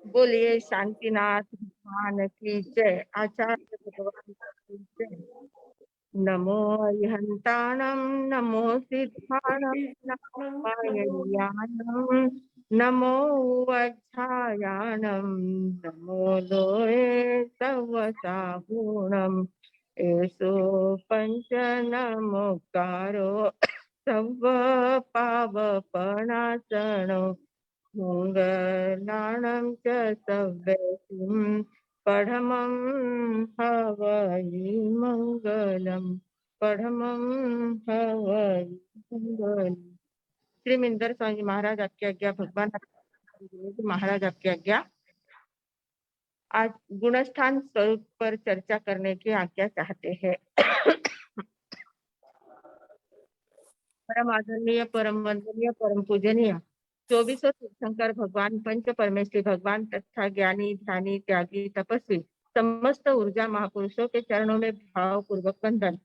बोलिए शांतिनाथ भगवान की जय। आचार्य भगवान की जय। नमो अरिहंताणं, नमो सिद्धाणं, नमो पायर्याणं, नमो वज्झायाणं, नमो लोये तव सागुणम्। एषो पंच नमोकारो सर्व पावपनाशनो मङ्गलानं च सव्यसिं परमं हवै मंगलम। परमं हवै मंगलम। श्रीमिंदर स्वामी महाराज आपकी आज्ञा। भगवान महाराज आपकी आज्ञा। आज गुणस्थान स्वरूप पर चर्चा करने की आज्ञा चाहते हैं। परम आदरणीय, परम वंदनीय, परम पूजनीय 24 तीर्थंकर भगवान, पंच परमेश्वरी भगवान तथा ज्ञानी, ध्यानी, त्यागी, तपस्वी समस्त ऊर्जा महापुरुषों के चरणों में भाव पूर्वक वंदन।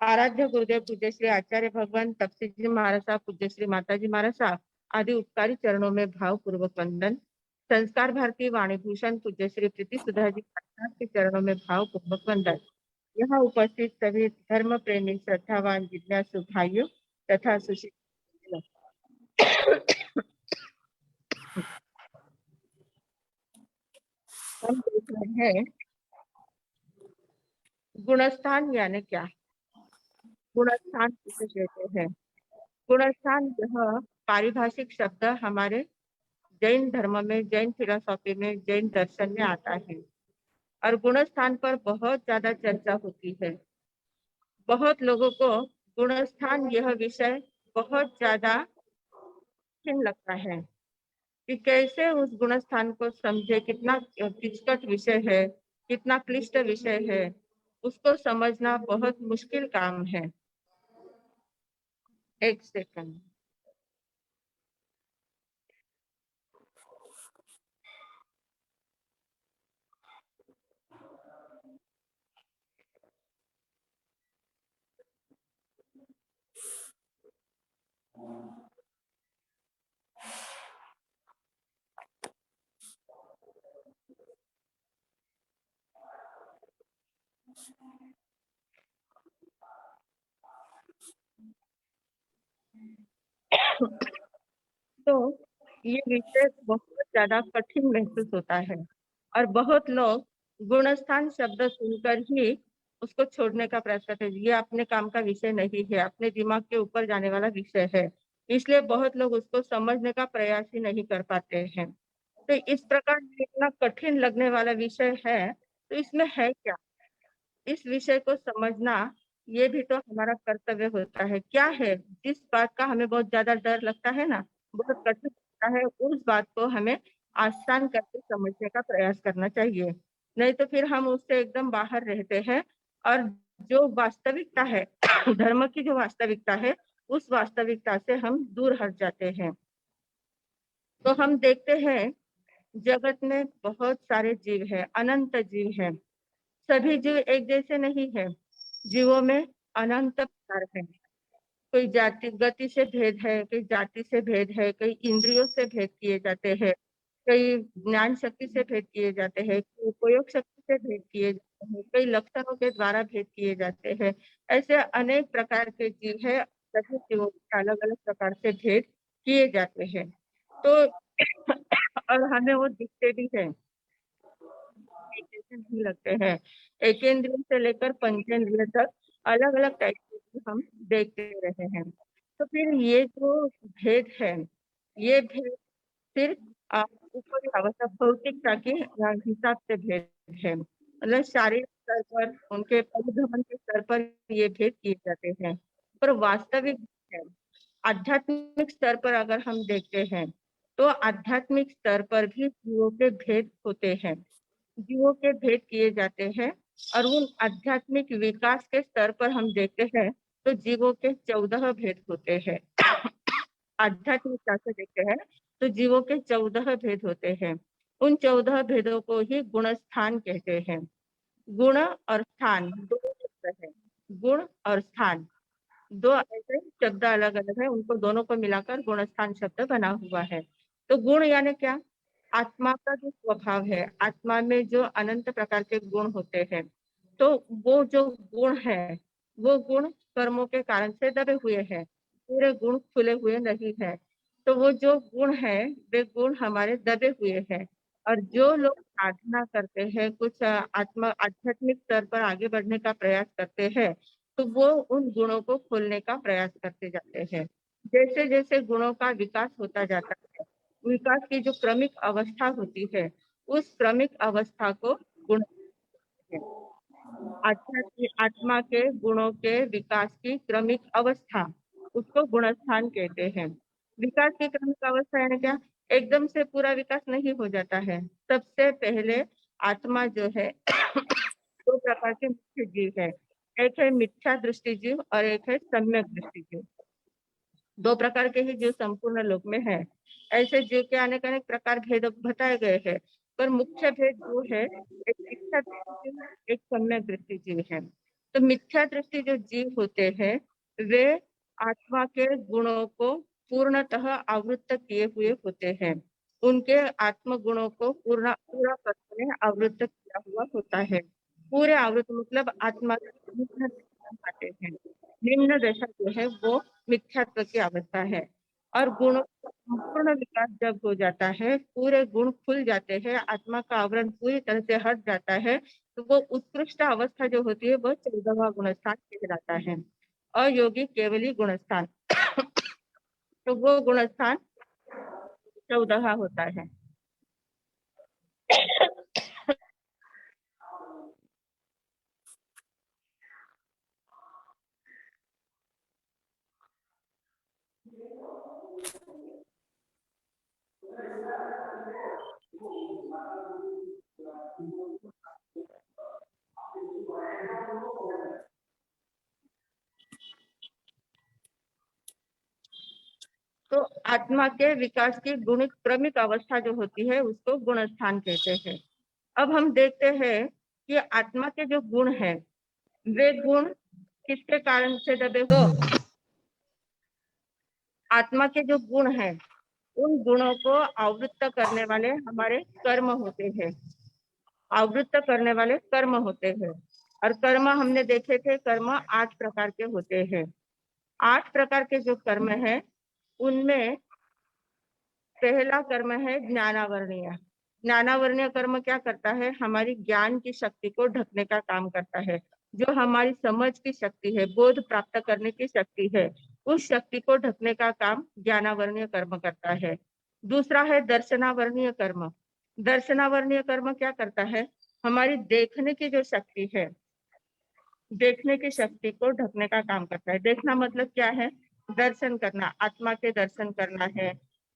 आराध्य गुरुदेव पूज्य श्री आचार्य भगवान तपसी जी महाराज साहब, पूज्य श्री माता जी महाराज साहब आदि उपकारी चरणों में भाव पूर्वक वंदन। संस्कार भारती वाणी भूषण पूज्य श्री प्रीति सुधा जी महाराज के चरणों में भाव पूर्वक वंदन। यहाँ उपस्थित सभी धर्म प्रेमी, श्रद्धावान, जिज्ञासु भाइयों तथा सुशील। हम देख रहे हैं गुणस्थान यानी क्या। गुणस्थान किसे कहते हैं? गुणस्थान यह पारिभाषिक शब्द हमारे जैन धर्म में, जैन फिलोसॉफी में, जैन दर्शन में आता है और गुणस्थान पर बहुत ज्यादा चर्चा होती है। बहुत लोगों को गुणस्थान यह विषय बहुत ज्यादा कठिन लगता है कि कैसे उस गुणस्थान को समझे। कितना किचकट विषय है, कितना क्लिष्ट विषय है, उसको समझना बहुत मुश्किल काम है। एक सेकंड। तो ये विषय बहुत ज्यादा कठिन महसूस होता है और बहुत लोग गुणस्थान शब्द सुनकर ही उसको छोड़ने का प्रयास करते हैं। ये अपने काम का विषय नहीं है, अपने दिमाग के ऊपर जाने वाला विषय है, इसलिए बहुत लोग उसको समझने का प्रयास ही नहीं कर पाते हैं। तो इस प्रकार इतना कठिन लगने वाला विषय है, तो इसमें है क्या? इस विषय को समझना ये भी तो हमारा कर्तव्य होता है। क्या है जिस बात का हमें बहुत ज्यादा डर लगता है ना, बहुत कठिन लगता है, उस बात को हमें आसान करके समझने का प्रयास करना चाहिए। नहीं तो फिर हम उससे एकदम बाहर रहते हैं और जो वास्तविकता है धर्म की जो वास्तविकता है, उस वास्तविकता से हम दूर हट जाते हैं। तो हम देखते हैं जगत में बहुत सारे जीव है, अनंत जीव है। सभी जीव एक जैसे नहीं है। जीवों में अनंत प्रकार है। कोई जाति गति से भेद है, कोई जाति से भेद है, कई इंद्रियों से भेद किए जाते हैं, कई ज्ञान शक्ति से भेद किए जाते हैं, कई उपयोग शक्ति से भेद किए जाते हैं, कई लक्षणों के द्वारा भेद किए जाते हैं। ऐसे अनेक प्रकार के जीव है। सभी जीवों के अलग अलग प्रकार से भेद किए जाते हैं। तो और हमें वो दिखते भी है, एक जैसे नहीं लगते हैं। एकेंद्रिय से लेकर पंचेंद्रिय तक अलग अलग टाइप के भी हम देखते रहे हैं। तो फिर ये जो भेद है, ये भेद सिर्फ ऊपरी अवस्था भौतिकता के हिसाब से भेद है। मतलब शारीरिक स्तर पर, उनके परिभ्रमण के स्तर पर ये भेद किए जाते हैं। पर वास्तविक है, आध्यात्मिक स्तर पर अगर हम देखते हैं तो आध्यात्मिक स्तर पर भी जीवों के भेद होते हैं, जीवों के भेद किए जाते हैं। और उन आध्यात्मिक विकास के स्तर पर हम देखते हैं तो जीवों के 14 भेद होते हैं। आध्यात्मिकता से देखते हैं तो जीवों के 14 भेद होते हैं। उन 14 भेदों को ही गुणस्थान कहते हैं। गुण और स्थान दो शब्द है। गुण और स्थान दो ऐसे शब्द अलग अलग है, उनको दोनों को मिलाकर गुणस्थान शब्द बना हुआ है। तो गुण यानी क्या? आत्मा का जो स्वभाव है, आत्मा में जो अनंत प्रकार के गुण होते हैं, तो वो जो गुण है, वो गुण कर्मों के कारण से दबे हुए हैं, पूरे गुण खुले हुए नहीं है। तो वो जो गुण है, वे गुण हमारे दबे हुए हैं। और जो लोग साधना करते हैं, कुछ आत्मा आध्यात्मिक स्तर पर आगे बढ़ने का प्रयास करते हैं, तो वो उन गुणों को खोलने का प्रयास करते जाते हैं। जैसे जैसे गुणों का विकास होता जाता है, विकास की जो क्रमिक अवस्था होती है, उस क्रमिक अवस्था को गुण कहते हैं। आत्मा के गुणों के विकास की क्रमिक अवस्था, उसको गुणस्थान कहते हैं। विकास की क्रमिक अवस्था यानी क्या? एकदम से पूरा विकास नहीं हो जाता है। सबसे पहले आत्मा जो है दो प्रकार के मुख्य जीव है। एक है मिथ्या दृष्टि जीव और एक है सम्यक दृष्टि जीव। दो प्रकार के ही जीव संपूर्ण लोक में है। ऐसे जीव के अनेक अनेक प्रकार भेद बताए गए हैं, पर मुख्य भेद जो है, एक मिथ्या दृष्टि जीव, एक सम्यक दृष्टि जीव है। तो मिथ्या दृष्टि जो जीव होते हैं, वे आत्मा के गुणों को पूर्णतः आवृत्त किए हुए होते हैं। उनके आत्म गुणों को पूरा पूरा करके आवृत्त किया हुआ होता है। पूरे आवृत्त मतलब आत्मा की निम्न दशा पाते हैं। निम्न दशा जो है वो मिथ्यात्व की अवस्था है। और गुणों का संपूर्ण विकास जब हो जाता है, पूरे गुण खुल जाते हैं, आत्मा का आवरण पूरी तरह से हट जाता है, तो वो उत्कृष्ट अवस्था जो होती है वो 14वां गुणस्थान कहलाता है। अयोगी केवली गुणस्थान तो वो गुणस्थान 14वां होता है। तो आत्मा के विकास की गुणित क्रमिक अवस्था जो होती है उसको गुणस्थान कहते हैं। अब हम देखते हैं कि आत्मा के जो गुण है, वे गुण किसके कारण से दबे हुए? आत्मा के जो गुण हैं, उन गुणों को आवृत्त करने वाले हमारे कर्म होते हैं। आवृत्त करने वाले कर्म होते हैं। और कर्म हमने देखे थे, कर्म 8 प्रकार के होते हैं। 8 प्रकार के जो कर्म है, उनमें पहला कर्म है ज्ञानावरणीय। ज्ञानावरणीय कर्म क्या करता है? हमारी ज्ञान की शक्ति को ढकने का काम करता है। जो हमारी समझ की शक्ति है, बोध प्राप्त करने की शक्ति है, उस शक्ति को ढकने का काम ज्ञानावरणीय कर्म करता है। दूसरा है दर्शनावरणीय कर्म। दर्शनावरणीय कर्म क्या करता है? हमारी देखने की जो शक्ति है, देखने की शक्ति को ढकने का काम करता है। देखना मतलब क्या है? दर्शन करना, आत्मा के दर्शन करना है,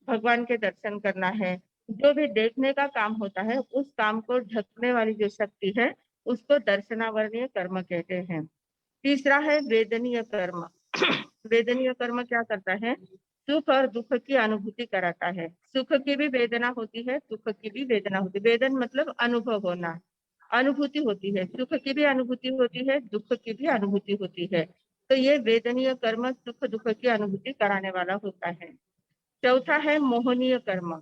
भगवान के दर्शन करना है। जो भी देखने का काम होता है, उस काम को ढकने वाली जो शक्ति है, उसको दर्शनावरणीय कर्म कहते हैं। तीसरा है वेदनीय कर्म। वेदनीय कर्म क्या करता है? सुख और दुख की अनुभूति कराता है। सुख की भी वेदना होती है, दुख की भी वेदना होती है। वेदन मतलब अनुभव होना, अनुभूति होती है। सुख की भी अनुभूति होती है, दुख की भी अनुभूति होती है। तो ये वेदनीय कर्म सुख दुख की अनुभूति कराने वाला होता है। चौथा है मोहनीय कर्म।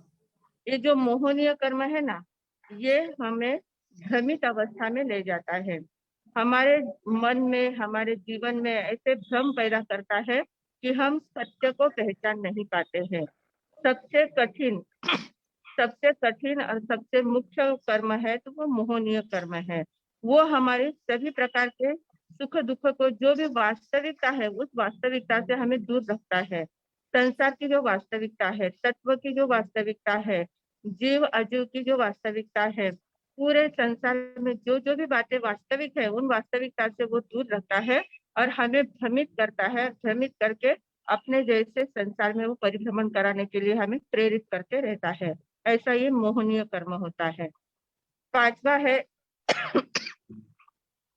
ये जो मोहनीय कर्म है ना, ये हमें भ्रमित अवस्था में ले जाता है। हमारे मन में, हमारे जीवन में ऐसे भ्रम पैदा करता है कि हम सत्य को पहचान नहीं पाते हैं। सबसे कठिन सबसे कठिन और सबसे मुख्य कर्म है तो वो मोहनीय कर्म है। वो हमारे सभी प्रकार के सुख दुख को, जो भी वास्तविकता है, उस वास्तविकता से हमें दूर रखता है। संसार की जो वास्तविकता है, तत्व की जो वास्तविकता है, जीव अजीव की जो वास्तविकता है, पूरे संसार में जो जो भी बातें वास्तविक है, उन वास्तविकता से वो दूर रखता है और हमें भ्रमित करता है। भ्रमित करके अपने जैसे संसार में वो परिभ्रमण कराने के लिए हमें प्रेरित करते रहता है। ऐसा ये मोहनीय कर्म होता है। पांचवा है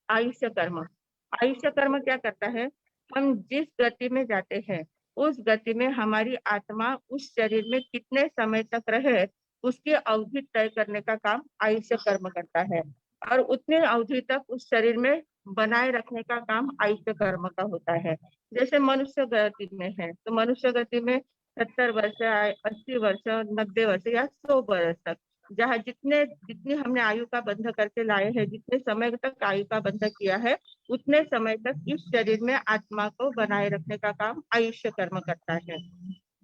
आयुष्य कर्म। आयुष्य कर्म क्या करता है? हम जिस गति में जाते हैं, उस गति में हमारी आत्मा उस शरीर में कितने समय तक रहे, उसकी अवधि तय करने का काम आयुष्य कर्म करता है। और उतने अवधि तक उस शरीर में बनाए रखने का काम आयुष्य कर्म का होता है। जैसे मनुष्य गति में है, तो मनुष्य गति में 70 वर्ष, 80 वर्ष, 90 वर्ष या 100 वर्ष तक जहाँ जितनी हमने आयु का बंध करके लाए हैं, जितने समय तक आयु का बंध किया है, उतने समय तक इस शरीर में आत्मा को बनाए रखने का काम आयुष्य कर्म करता है।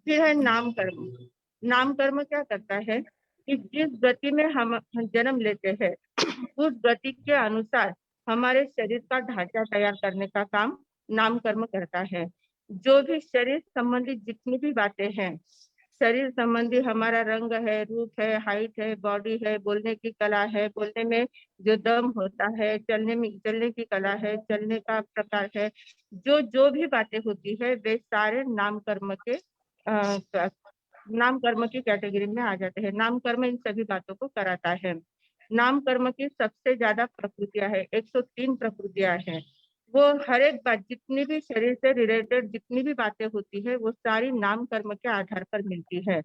फिर है नाम कर्म। नाम कर्म क्या करता है कि जिस गति में हम जन्म लेते हैं, उस गति के अनुसार हमारे शरीर का ढांचा तैयार करने का काम नाम कर्म करता है। जो भी शरीर संबंधी जितनी भी बातें हैं, शरीर संबंधी हमारा रंग है, रूप है, हाइट है, बॉडी है, बोलने की कला है, बोलने में जो दम होता है, चलने की कला है, चलने का प्रकार है, जो जो भी बातें होती है वे सारे नाम कर्म की कैटेगरी में आ जाते हैं। नाम कर्म इन सभी बातों को कराता है। नाम कर्म की सबसे ज्यादा प्रकृतियां है, 103 प्रकृतियां हैं। वो हर एक बात, जितनी भी शरीर से रिलेटेड जितनी भी बातें होती है, वो सारी नाम कर्म के आधार पर मिलती है।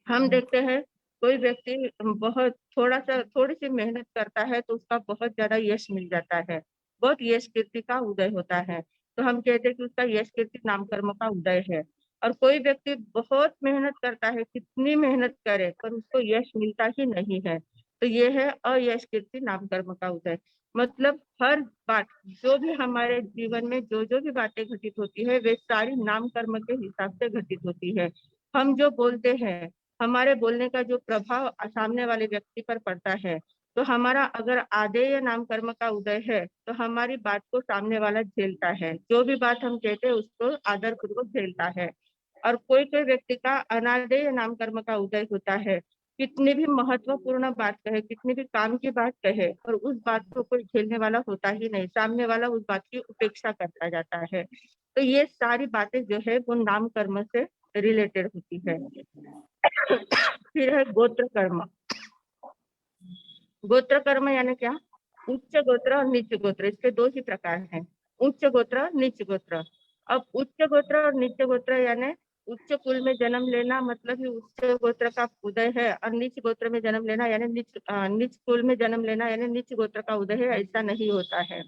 हम देखते हैं कोई व्यक्ति बहुत थोड़ी सी मेहनत करता है तो उसका बहुत ज्यादा यश मिल जाता है, बहुत यश कीर्ति का उदय होता है, तो हम कहते हैं कि उसका यश कीर्ति नाम कर्म का उदय है। और कोई व्यक्ति बहुत मेहनत करता है, कितनी मेहनत करे पर उसको यश मिलता ही नहीं है, तो ये है अयश कीर्ति नाम कर्म का उदय। मतलब हर बात, जो भी हमारे जीवन में जो जो भी बातें घटित होती है, वे सारी नाम कर्म के हिसाब से घटित होती है। हम जो बोलते हैं, हमारे बोलने का जो प्रभाव सामने वाले व्यक्ति पर पड़ता है, तो हमारा अगर आदेय नाम कर्म का उदय है तो हमारी बात को सामने वाला झेलता है, जो भी बात हम कहते हैं उसको आदर पूर्वक झेलता है। और कोई कोई व्यक्ति का अनादेय नाम कर्म का उदय होता है, कितनी भी महत्वपूर्ण बात कहे, कितनी भी काम की बात कहे, और उस बात को कोई झेलने वाला होता ही नहीं, सामने वाला उस बात की उपेक्षा करता जाता है। तो ये सारी बातें जो है वो नाम कर्म से रिलेटेड होती है। फिर है गोत्र कर्म। गोत्र कर्म यानी क्या? उच्च गोत्र और नीच गोत्र, इसके दो ही प्रकार हैं, उच्च गोत्र और नीच गोत्र। अब उच्च गोत्र और नीच गोत्र यानी उच्च कुल में जन्म लेना मतलब ही उच्च गोत्र का उदय है, और नीच गोत्र में जन्म लेना यानी नीच कुल में जन्म लेना यानी नीच गोत्र का उदय है, ऐसा नहीं होता है।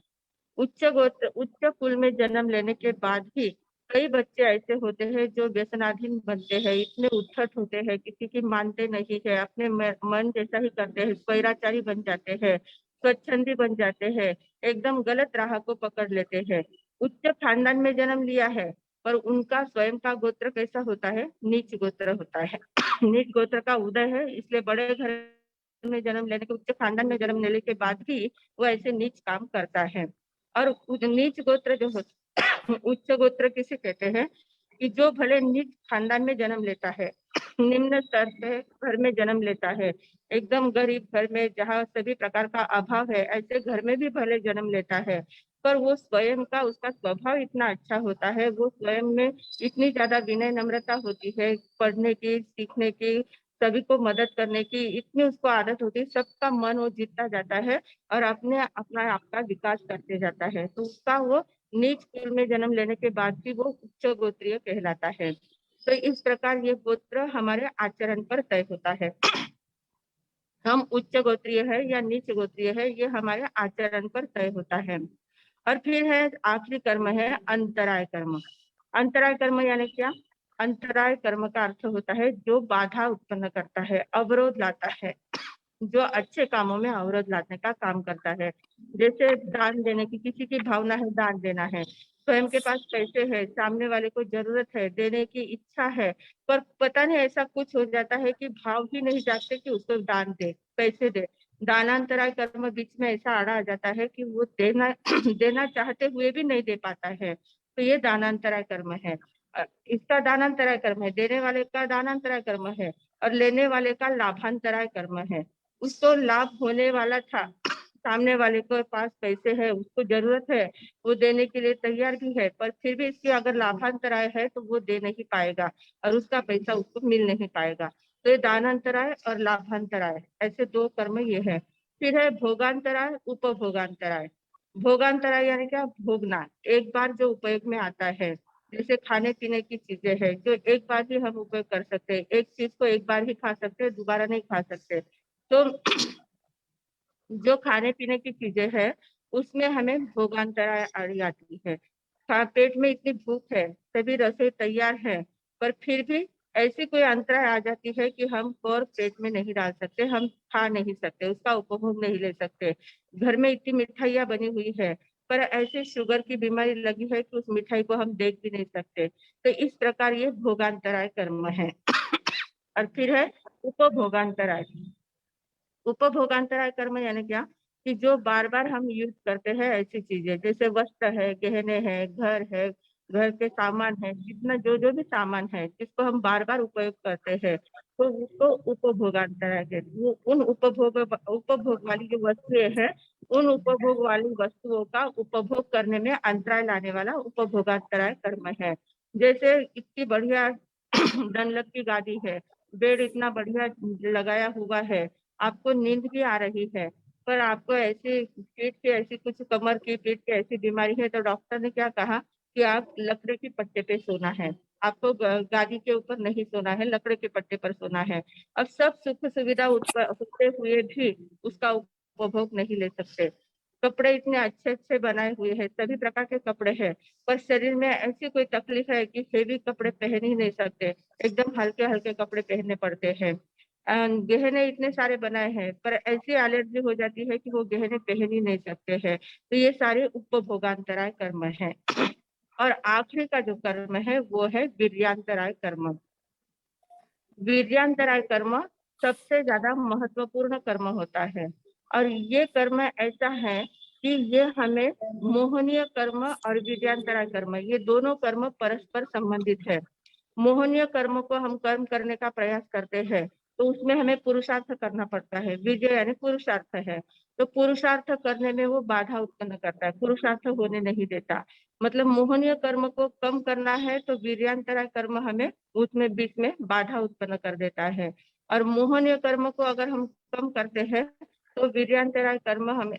उच्च कुल में जन्म लेने के बाद भी कई बच्चे ऐसे होते हैं जो व्यसनाधीन बनते हैं, इतने उद्धत होते हैं, किसी की मानते नहीं है, अपने मन जैसा ही करते हैं, स्वैराचारी बन जाते हैं, स्वच्छंदी बन जाते हैं, एकदम गलत राह को पकड़ लेते हैं। उच्च खानदान में जन्म लिया है पर उनका स्वयं का गोत्र कैसा होता है? नीच गोत्र होता है। नीच गोत्र का उदय है, इसलिए बड़े घर में जन्म लेने के, उच्च खानदान में जन्म लेने के बाद भी वो ऐसे नीच काम करता है। और नीच गोत्र जो होता, उच्च गोत्र किसे कहते हैं कि जो भले नीच खानदान में जन्म लेता है, निम्न स्तर के घर में जन्म लेता है, एकदम गरीब घर में जहाँ सभी प्रकार का अभाव है, ऐसे घर में भी भले जन्म लेता है, पर वो स्वयं का उसका स्वभाव इतना अच्छा होता है, वो स्वयं में इतनी ज्यादा विनय नम्रता होती है, पढ़ने की, सीखने की, सभी को मदद करने की इतनी उसको आदत होती है, सबका मन वो जीतता जाता है और अपना आपका विकास करते जाता है, तो उसका वो नीच कुल में जन्म लेने के बाद भी वो उच्च गोत्रीय कहलाता है। तो इस प्रकार ये गोत्र हमारे आचरण पर तय होता है, हम उच्च गोत्रीय है या नीच गोत्रीय है, ये हमारे आचरण पर तय होता है। और फिर है आखिरी कर्म है अंतराय कर्म। अंतराय कर्म यानी क्या? अंतराय कर्म का अर्थ होता है जो बाधा उत्पन्न करता है, अवरोध लाता है, जो अच्छे कामों में अवरोध लाने का काम करता है। जैसे दान देने की, किसी की भावना है दान देना है, स्वयं के पास पैसे है, सामने वाले को जरूरत है, देने की इच्छा है, पर पता नहीं ऐसा कुछ हो जाता है कि भाव ही नहीं जागते कि उसको दान दे, पैसे दे। दानांतराय कर्म बीच में ऐसा आड़ा आ जाता है कि वो देना देना चाहते हुए भी नहीं दे पाता है, तो ये दानांतराय कर्म है। इसका दानांतराय कर्म है, देने वाले का दानांतराय कर्म है, और लेने वाले का लाभांतराय कर्म है। उसको लाभ होने वाला था, सामने वाले के पास पैसे है, उसको जरूरत है, वो देने के लिए तैयार भी है, पर फिर भी इसकी अगर लाभांतराय है तो वो दे नहीं पाएगा और उसका पैसा उसको मिल नहीं पाएगा। तो ये दानांतराय और लाभांतराय ऐसे दो कर्म ये है। फिर है भोगांतराय, उपभोगांतराय। भोगांतराय यानी क्या? भोगना, एक बार जो उपयोग में आता है, जैसे खाने पीने की चीजें हैं जो एक बार ही हम उपयोग कर सकते हैं, एक चीज को एक बार ही खा सकते हैं, दोबारा नहीं खा सकते। तो जो खाने पीने की चीजें हैं उसमें हमें भोगांतराय आती है। पेट में इतनी भूख है, सभी रसोई तैयार है, पर फिर भी ऐसी कोई अंतराय आ जाती है कि हम फोर्क पेट में नहीं डाल सकते, हम खा नहीं सकते, उसका उपभोग नहीं ले सकते। घर में इतनी मिठाइयाँ बनी हुई है, पर ऐसे शुगर की बीमारी लगी है कि उस मिठाई को हम देख भी नहीं सकते। तो इस प्रकार ये भोगांतराय कर्म है। और फिर है उपभोगांतराय। उपभोगांतराय कर्म यानी क्या, कि जो बार बार हम यूज करते हैं ऐसी चीजें, जैसे वस्त्र है, गहने हैं, घर है, घर के सामान है, जितना जो जो भी सामान है जिसको हम बार बार उपयोग करते हैं, तो उसको उपभोगांतराय कहते हैं। उन उपभोग वाली जो वस्तुएं हैं, उन उपभोग वाली वस्तुओं का उपभोग करने में अंतराय लाने वाला उपभोगांतराय कर्म है। जैसे इतनी बढ़िया डनलप की गादी है, बेड इतना बढ़िया लगाया हुआ है, आपको नींद भी आ रही है, पर आपको ऐसी पीठ की ऐसी कुछ कमर की पीठ की ऐसी बीमारी है, तो डॉक्टर ने क्या कहा कि आप लकड़े के पट्टे पे सोना है, आपको गादी के ऊपर नहीं सोना है, लकड़े के पट्टे पर सोना है। अब सब सुख सुविधा होते हुए भी उसका उपभोग नहीं ले सकते। कपड़े इतने अच्छे अच्छे बनाए हुए हैं, सभी प्रकार के कपड़े हैं, पर शरीर में ऐसी कोई तकलीफ है कि हेवी कपड़े पहन ही नहीं सकते, एकदम हल्के हल्के कपड़े पहनने पड़ते हैं। गहने इतने सारे बनाए हैं, पर ऐसी एलर्जी हो जाती है कि वो गहने पहन ही नहीं सकते हैं। तो ये सारे उपभोगांतराय कर्म है। और आखिरी का जो कर्म है वो है वीर्यांतराय कर्म। वीर्यांतराय कर्म सबसे ज्यादा महत्वपूर्ण कर्म होता है, और ये कर्म ऐसा है कि ये हमें मोहनीय कर्म और वीर्यांतराय कर्म, ये दोनों कर्म परस्पर संबंधित है। मोहनीय कर्म को हम कर्म करने का प्रयास करते हैं, तो उसमें हमें पुरुषार्थ करना पड़ता है। विजय यानी पुरुषार्थ है, तो पुरुषार्थ करने में वो बाधा उत्पन्न करता है, पुरुषार्थ होने नहीं देता। मतलब मोहनीय कर्म को कम करना है तो वीर्यांतराय कर्म हमें उसमें बीच में बाधा उत्पन्न कर देता है। और मोहनीय कर्म को अगर हम कम करते हैं तो वीर्यांतराय कर्म हमें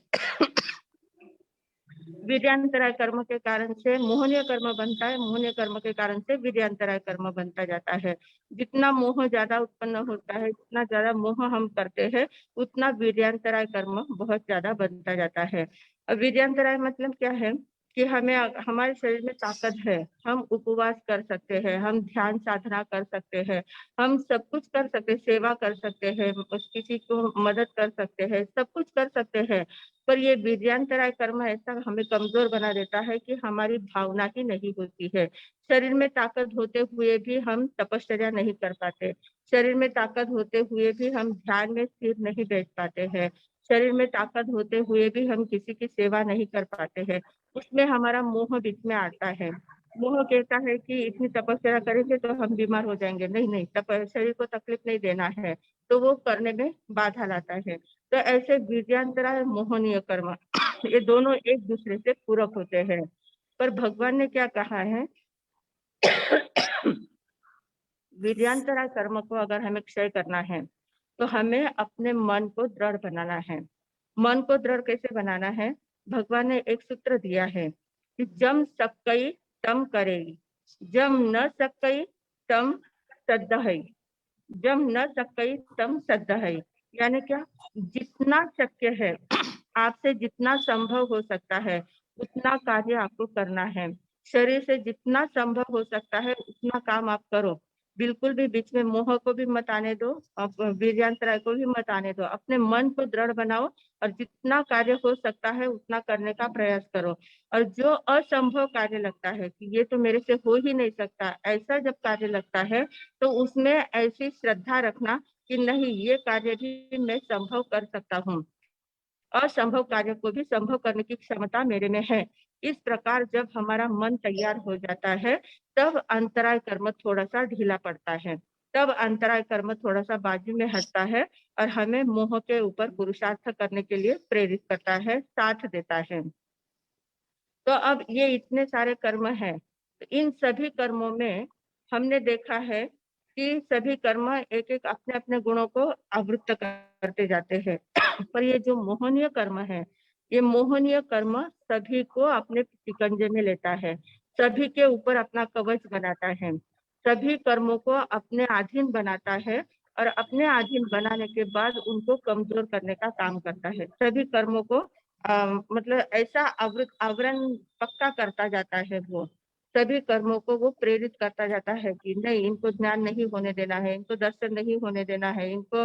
वीर्यांतराय कर्म के कारण से मोहनीय कर्म बनता है, मोहनीय कर्म के कारण से वीर्यांतराय कर्म बनता जाता है। जितना मोह ज्यादा उत्पन्न होता है, जितना ज्यादा मोह हम करते हैं, उतना वीर्यांतराय कर्म बहुत ज्यादा बनता जाता है। और वीर्यांतराय मतलब क्या है कि हमें हमारे शरीर में ताकत है, हम उपवास कर सकते हैं, हम ध्यान साधना कर सकते हैं, हम सब कुछ कर सकते हैं, सेवा कर सकते हैं, किसी को मदद कर सकते हैं, सब कुछ कर सकते हैं। पर ये वीर्यांतराय कर्म ऐसा हमें कमजोर बना देता है कि हमारी भावना ही नहीं होती है। शरीर में ताकत होते हुए भी हम तपश्चर्या नहीं कर पाते, शरीर में ताकत होते हुए भी हम ध्यान में स्थिर नहीं बैठ पाते हैं, शरीर में ताकत होते हुए भी हम किसी की सेवा नहीं कर पाते हैं। उसमें हमारा मोह बीच में आता है। मोह कहता है कि इतनी तपस्या करेंगे तो हम बीमार हो जाएंगे, नहीं नहीं, शरीर को तकलीफ नहीं देना है, तो वो करने में बाधा लाता है। तो ऐसे वीर्यांतराय मोहनीय कर्म ये दोनों एक दूसरे से पूरक होते हैं। पर भगवान ने क्या कहा है, वीर्यांतराय कर्म को अगर हमें क्षय करना है तो हमें अपने मन को दृढ़ बनाना है। मन को दृढ़ कैसे बनाना है, भगवान ने एक सूत्र दिया है कि जम सकई तम करेगी, जम न सकई तम सद्दहई, जम न सकई तम सद्दहई। यानी क्या, जितना शक्य है, आपसे जितना संभव हो सकता है उतना कार्य आपको करना है। शरीर से जितना संभव हो सकता है उतना काम आप करो, बिल्कुल भी बीच में मोह को भी मत आने दो, वीर्यांतराय को भी मत आने दो। अपने मन को दृढ़ बनाओ और जितना कार्य हो सकता है उतना करने का प्रयास करो। और जो असंभव कार्य लगता है कि ये तो मेरे से हो ही नहीं सकता, ऐसा जब कार्य लगता है तो उसमें ऐसी श्रद्धा रखना कि नहीं, ये कार्य भी मैं संभव कर सकता हूँ, असंभव कार्य को भी संभव करने की क्षमता मेरे में है। इस प्रकार जब हमारा मन तैयार हो जाता है तब अंतराय कर्म थोड़ा सा ढीला पड़ता है, तब अंतराय कर्म थोड़ा सा बाजू में हटता है और हमें मोह के ऊपर पुरुषार्थ करने के लिए प्रेरित करता है, साथ देता है। तो अब ये इतने सारे कर्म हैं, तो इन सभी कर्मों में हमने देखा है कि सभी कर्म एक एक अपने अपने गुणों को आवृत्त करते जाते हैं। पर ये जो मोहनीय कर्म है, ये मोहनीय कर्म सभी को अपने शिकंजे में लेता है, सभी के ऊपर अपना कवच बनाता है, सभी कर्मों को अपने अधीन बनाता है, और अपने अधीन बनाने के बाद उनको कमजोर करने का काम करता है। सभी कर्मों को मतलब ऐसा आवरण पक्का करता जाता है वो। सभी कर्मों को वो प्रेरित करता जाता है कि नहीं, इनको ज्ञान नहीं होने देना है, इनको दर्शन नहीं होने देना है, इनको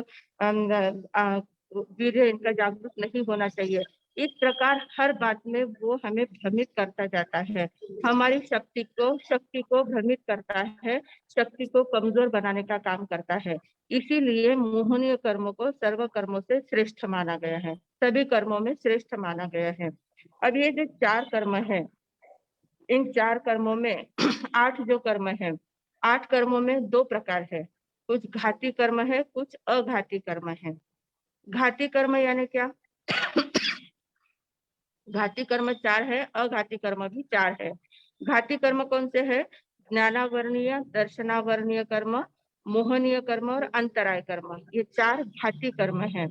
वीर्य इनका जागृत नहीं होना चाहिए। इस प्रकार हर बात में वो हमें भ्रमित करता जाता है, हमारी शक्ति को भ्रमित करता है, शक्ति को कमजोर बनाने का काम करता है। इसीलिए मोहनीय कर्मों को सर्व कर्मों से श्रेष्ठ माना गया है, सभी कर्मों में श्रेष्ठ माना गया है। अब ये जो 4 कर्म है, इन 4 कर्मों में 8 जो कर्म है, 8 कर्मों में 2 प्रकार है, कुछ घाती कर्म है, कुछ अघाती कर्म है। घाती कर्म यानी क्या? घाती कर्म 4 है, अघाती कर्म भी 4 है। घाती कर्म कौन से है? ज्ञानावरणीय, दर्शनावरणीय कर्म, मोहनीय कर्म और अंतराय कर्म, ये 4 घाती कर्म है।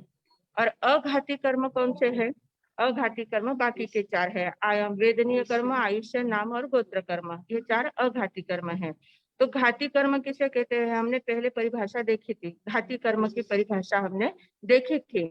और अघाती कर्म कौन से है? अघाती कर्म बाकी के 4 है, वेदनीय कर्म, आयुष्य, नाम और गोत्र कर्म, ये 4 अघाती कर्म है। तो घाती कर्म किसे कहते हैं? हमने पहले परिभाषा देखी थी, घाती कर्म की परिभाषा हमने देखी थी।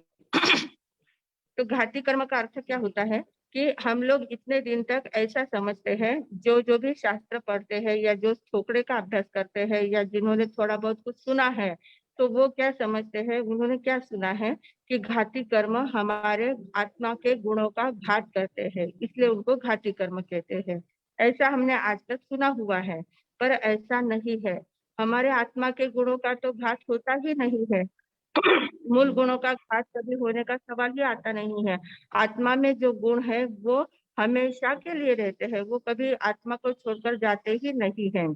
तो घाती कर्म का अर्थ क्या होता है कि हम लोग इतने दिन तक ऐसा समझते हैं, जो भी शास्त्र पढ़ते हैं या जो छोकड़े का अभ्यास करते हैं या जिन्होंने थोड़ा बहुत कुछ सुना है, तो वो क्या समझते हैं, उन्होंने क्या सुना है कि घाती कर्म हमारे आत्मा के गुणों का घात करते हैं, इसलिए उनको घाती कर्म कहते हैं। ऐसा हमने आज तक सुना हुआ है, पर ऐसा नहीं है। हमारे आत्मा के गुणों का तो घात होता ही नहीं है। मूल गुणों का घात कभी होने का सवाल ही आता नहीं है। आत्मा में जो गुण है वो हमेशा के लिए रहते हैं, वो कभी आत्मा को छोड़कर जाते ही नहीं है।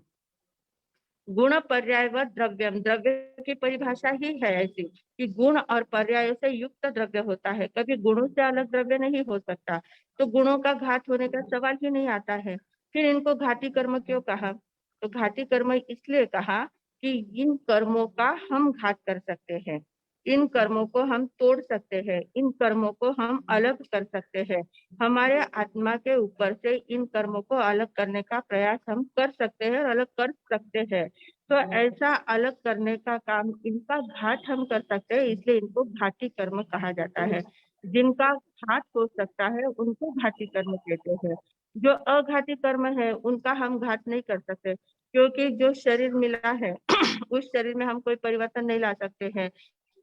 गुण पर्याय व द्रव्यम, द्रव्य की परिभाषा ही है ऐसी कि गुण और पर्याय से युक्त द्रव्य होता है, कभी गुणों से अलग द्रव्य नहीं हो सकता। तो गुणों का घात होने का सवाल ही नहीं आता है। फिर इनको घाती कर्म क्यों कहा? तो घाती कर्म इसलिए कहा कि इन कर्मों का हम घात कर सकते हैं, इन कर्मों को हम तोड़ सकते हैं, इन कर्मों को हम अलग कर सकते हैं। हमारे आत्मा के ऊपर से इन कर्मों को अलग करने का प्रयास हम कर सकते हैं और अलग कर सकते हैं। तो ऐसा अलग करने का काम, इनका घात हम कर सकते हैं, इसलिए इनको घाती कर्म कहा जाता है। जिनका घात हो सकता है उनको घाती कर्म कहते हैं। जो अघाती कर्म है उनका हम घात नहीं कर सकते, क्योंकि जो शरीर मिला है उस शरीर में हम कोई परिवर्तन नहीं ला सकते हैं।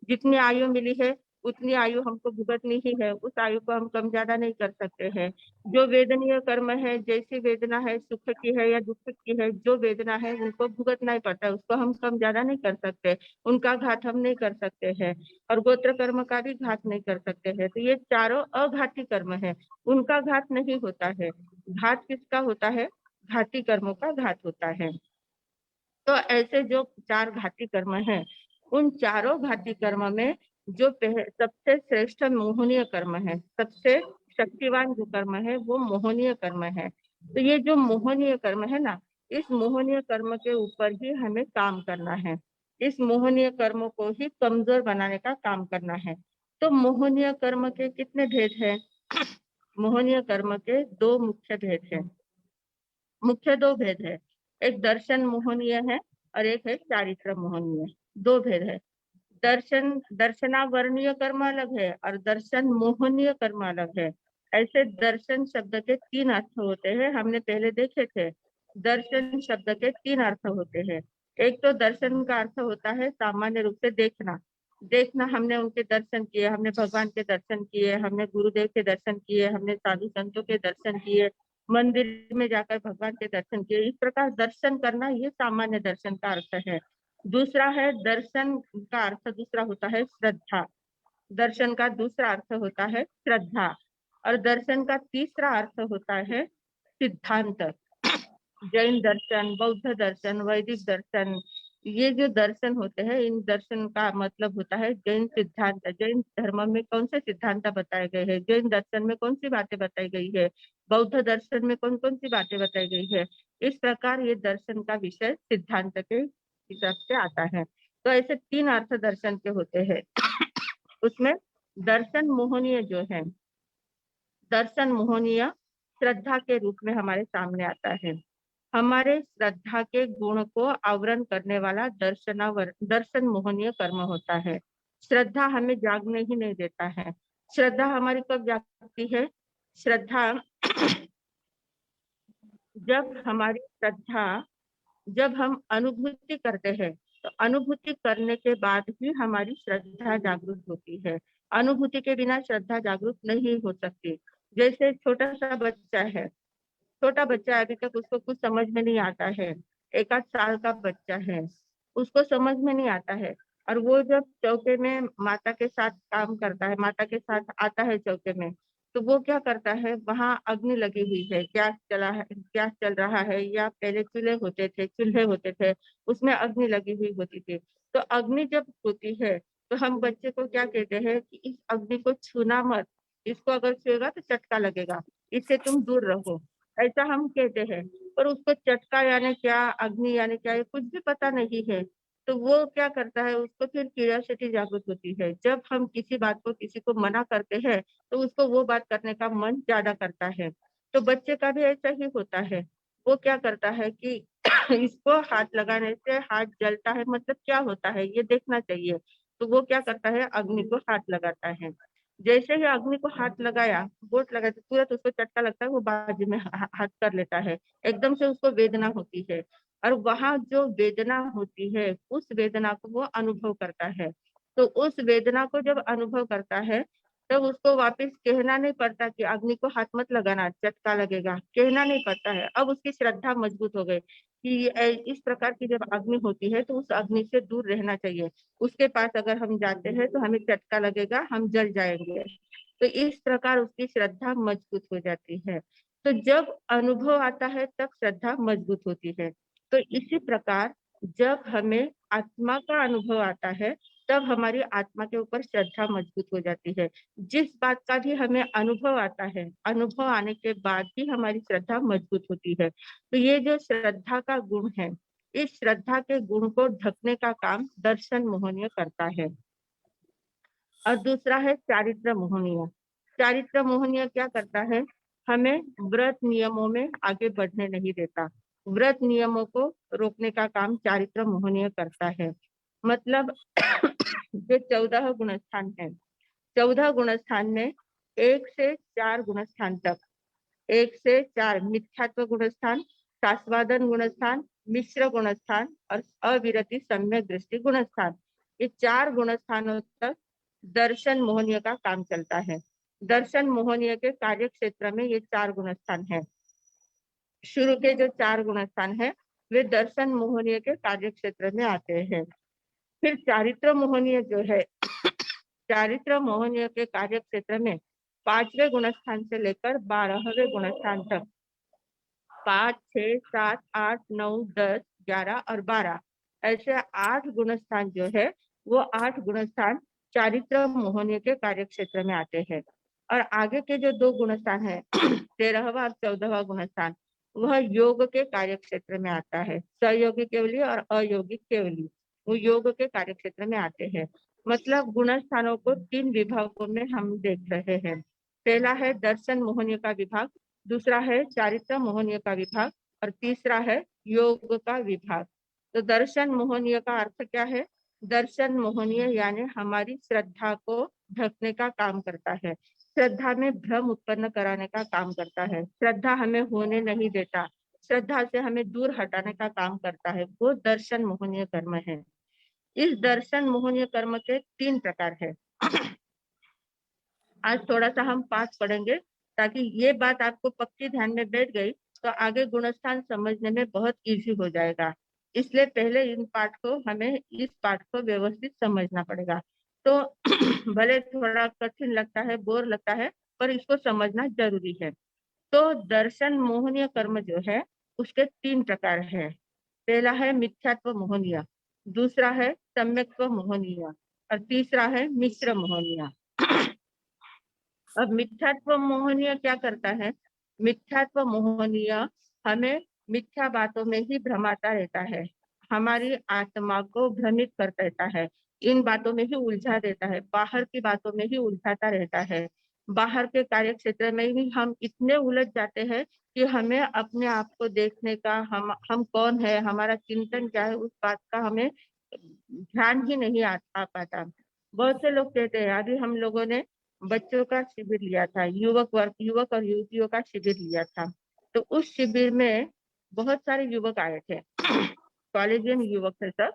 जितनी आयु मिली है उतनी आयु हमको भुगतनी ही है, उस आयु को हम कम ज्यादा नहीं कर सकते हैं। जो वेदनीय कर्म है, जैसी वेदना है, सुख की है या दुख की है, जो वेदना है उनको भुगतना ही पड़ता है, उसको हम कम ज्यादा नहीं कर सकते, उनका घात हम नहीं कर सकते हैं। और गोत्र कर्म का भी घात नहीं कर सकते हैं। तो ये चारों अघाती कर्म है, उनका घात नहीं होता है। घात किसका होता है? घाती कर्मों का घात होता है। तो ऐसे जो 4 घाती कर्म हैं, उन चारों घाती कर्म में जो सबसे श्रेष्ठ मोहनीय कर्म है, सबसे शक्तिवान जो कर्म है वो मोहनीय कर्म है। तो ये जो मोहनीय कर्म है ना, इस मोहनीय कर्म के ऊपर ही हमें काम करना है, इस मोहनीय कर्म को ही कमजोर बनाने का काम करना है। तो मोहनीय कर्म के कितने भेद हैं? मोहनीय कर्म के 2 मुख्य भेद हैं, मुख्य 2 भेद है। एक दर्शन मोहनीय है और एक है चारित्र मोहनीय, 2 भेद है। दर्शनावरणीय कर्म अलग है और दर्शन मोहनीय कर्म अलग है। ऐसे दर्शन शब्द के 3 अर्थ होते हैं, हमने पहले देखे थे। दर्शन शब्द के 3 अर्थ होते हैं। एक तो दर्शन का अर्थ होता है सामान्य रूप से देखना, देखना, हमने उनके दर्शन किए, हमने भगवान के दर्शन किए, हमने गुरुदेव के दर्शन किए, हमने साधु संतों के दर्शन किए, मंदिर में जाकर भगवान के दर्शन किए, इस प्रकार दर्शन करना ये सामान्य दर्शन का अर्थ है। दूसरा है दर्शन का अर्थ, दूसरा होता है श्रद्धा। दर्शन का दूसरा अर्थ होता है श्रद्धा। और दर्शन का तीसरा अर्थ होता है सिद्धांत। जैन दर्शन, बौद्ध दर्शन, वैदिक दर्शन, ये जो दर्शन होते हैं, इन दर्शन का मतलब होता है जैन सिद्धांत। जैन धर्म में कौन से सिद्धांत बताए गए हैं, जैन दर्शन में कौन सी बातें बताई गई है, बौद्ध दर्शन में कौन कौन सी बातें बताई गई है। इस प्रकार ये दर्शन का विषय सिद्धांत के हिसाब से आता है। तो ऐसे 3 अर्थ दर्शन के होते हैं। उसमें दर्शन मोहनीय जो है, दर्शन मोहनीय श्रद्धा के रूप में हमारे सामने आता है। हमारे श्रद्धा के गुण को आवरण करने वाला दर्शन मोहनीय कर्म होता है। श्रद्धा हमें जागने ही नहीं देता है। श्रद्धा हमारी कब जागती है? श्रद्धा जब हमारी श्रद्धा जब हम अनुभूति करते हैं, तो अनुभूति करने के बाद ही हमारी श्रद्धा जागृत होती है। अनुभूति के बिना श्रद्धा जागृत नहीं हो सकती। जैसे छोटा सा बच्चा है, छोटा बच्चा है, अभी तक उसको कुछ समझ में नहीं आता है। 1 आध साल का बच्चा है, उसको समझ में नहीं आता है, और वो जब चौके में माता के साथ काम करता है, माता के साथ आता है चौके में, तो वो क्या करता है, वहाँ अग्नि लगी हुई है, गैस चल रहा है, या पहले चूल्हे होते थे, उसमें अग्नि लगी हुई होती थी। तो अग्नि जब होती है, तो हम बच्चे को क्या कहते हैं कि इस अग्नि को छूना मत, इसको अगर छुएगा तो चटका लगेगा, इससे तुम दूर रहो, ऐसा हम कहते हैं। पर उसको चटका यानी क्या, अग्नि यानी क्या, ये कुछ भी पता नहीं है। तो वो क्या करता है, उसको फिर क्यूरियोसिटी जागृत होती है। जब हम किसी बात को किसी को मना करते हैं, तो उसको वो बात करने का मन ज्यादा करता है। तो बच्चे का भी ऐसा ही होता है। वो क्या करता है कि इसको हाथ लगाने से हाथ जलता है, मतलब क्या होता है ये देखना चाहिए। तो वो क्या करता है, अग्नि को हाथ लगाता है। जैसे ही अग्नि को हाथ लगाया, बोट लगा, तो तुरंत उसको चटका लगता है, वो बाजू में हाथ कर लेता है। एकदम से उसको वेदना होती है, और वहां जो वेदना होती है, उस वेदना को वो अनुभव करता है। तो उस वेदना को जब अनुभव करता है, तब उसको वापस कहना नहीं पड़ता कि अग्नि को हाथ मत लगाना, चटका लगेगा, कहना नहीं पड़ता है। अब उसकी श्रद्धा मजबूत हो गई कि इस प्रकार की जब अग्नि होती है, तो उस अग्नि से दूर रहना चाहिए। उसके पास अगर हम जाते हैं तो हमें चटका लगेगा, हम जल जाएंगे। तो इस प्रकार उसकी श्रद्धा मजबूत हो जाती है। तो जब अनुभव आता है, तब श्रद्धा मजबूत होती है। तो इसी प्रकार जब हमें आत्मा का अनुभव आता है, तब हमारी आत्मा के ऊपर श्रद्धा मजबूत हो जाती है। जिस बात का भी हमें अनुभव आता है, अनुभव आने के बाद ही हमारी श्रद्धा मजबूत होती है। तो ये जो श्रद्धा का गुण है, इस श्रद्धा के गुण को ढकने का काम दर्शन मोहनीय करता है। और दूसरा है चारित्र मोहनीय। चारित्र मोहनीय क्या करता है, हमें व्रत नियमों में आगे बढ़ने नहीं देता। व्रत नियमों को रोकने का काम चारित्र मोहनीय करता है। मतलब जो 14 गुणस्थान है, 14 गुणस्थान में 1 से 4 गुणस्थान तक, 1 से 4 मिथ्यात्व गुणस्थान, शास्वादन गुणस्थान, मिश्र गुणस्थान और अविरति सम्यक दृष्टि गुणस्थान, ये 4 गुणस्थानों तक दर्शन मोहनीय का काम चलता है। दर्शन मोहनीय के कार्य क्षेत्र में ये 4 गुणस्थान है। शुरू के जो 4 गुणस्थान है, वे दर्शन मोहनीय के कार्य क्षेत्र में आते हैं। फिर चारित्र मोहनीय जो है, चारित्र मोहनीय के कार्य क्षेत्र में 5वें गुणस्थान से लेकर 12वें गुणस्थान तक, 5, 6, 7, 8, 9, 10, 11 और 12, ऐसे 8 गुणस्थान जो है, वो 8 गुणस्थान चारित्र मोहनीय के कार्य क्षेत्र में आते हैं। और आगे के जो 2 गुणस्थान है, 13वां और 14वां गुणस्थान, वह योग के कार्य क्षेत्र में आता है। सहयोगी केवली और अयोगिक केवली, वो योग के कार्य क्षेत्र में आते हैं। मतलब गुणस्थानों को 3 विभागों में हम देख रहे हैं। पहला है दर्शन मोहनीय का विभाग, दूसरा है चारित्र मोहनीय का विभाग, और तीसरा है योग का विभाग। तो दर्शन मोहनीय का अर्थ क्या है, दर्शन मोहनीय यानी हमारी श्रद्धा को ढकने का काम करता है, श्रद्धा में भ्रम उत्पन्न कराने का काम करता है, श्रद्धा हमें होने नहीं देता, श्रद्धा से हमें दूर हटाने का काम करता है, वो दर्शन मोहनीय कर्म है। इस दर्शन मोहनीय कर्म के 3 प्रकार है। आज थोड़ा सा हम पाठ पढ़ेंगे, ताकि ये बात आपको पक्की ध्यान में बैठ गई, तो आगे गुणस्थान समझने में बहुत इजी हो जाएगा। इसलिए पहले इन पाठ को, हमें इस पाठ को व्यवस्थित समझना पड़ेगा। तो भले थोड़ा कठिन लगता है, बोर लगता है, पर इसको समझना जरूरी है। तो दर्शन मोहनीय कर्म जो है, उसके 3 प्रकार है। पहला है मिथ्यात्व मोहनीय, दूसरा है सम्यक्त्व मोहनीय, और तीसरा है मिश्र मोहनीय। अब मिथ्यात्व मोहनीय क्या करता है, मिथ्यात्व मोहनीय हमें मिथ्या बातों में ही भ्रमाता रहता है, हमारी आत्मा को भ्रमित कर देता है, इन बातों में ही उलझा देता है, बाहर की बातों में ही उलझाता रहता है। बाहर के कार्य क्षेत्र में ही हम इतने उलझ जाते हैं कि हमें अपने आप को देखने का, हम कौन है, हमारा चिंतन क्या है, उस बात का हमें ध्यान ही नहीं आ पाता। बहुत से लोग कहते हैं, अभी हम लोगों ने बच्चों का शिविर लिया था, युवक और युवतियों का शिविर लिया था। तो उस शिविर में बहुत सारे युवक आए थे कॉलेजियन युवक थे सब,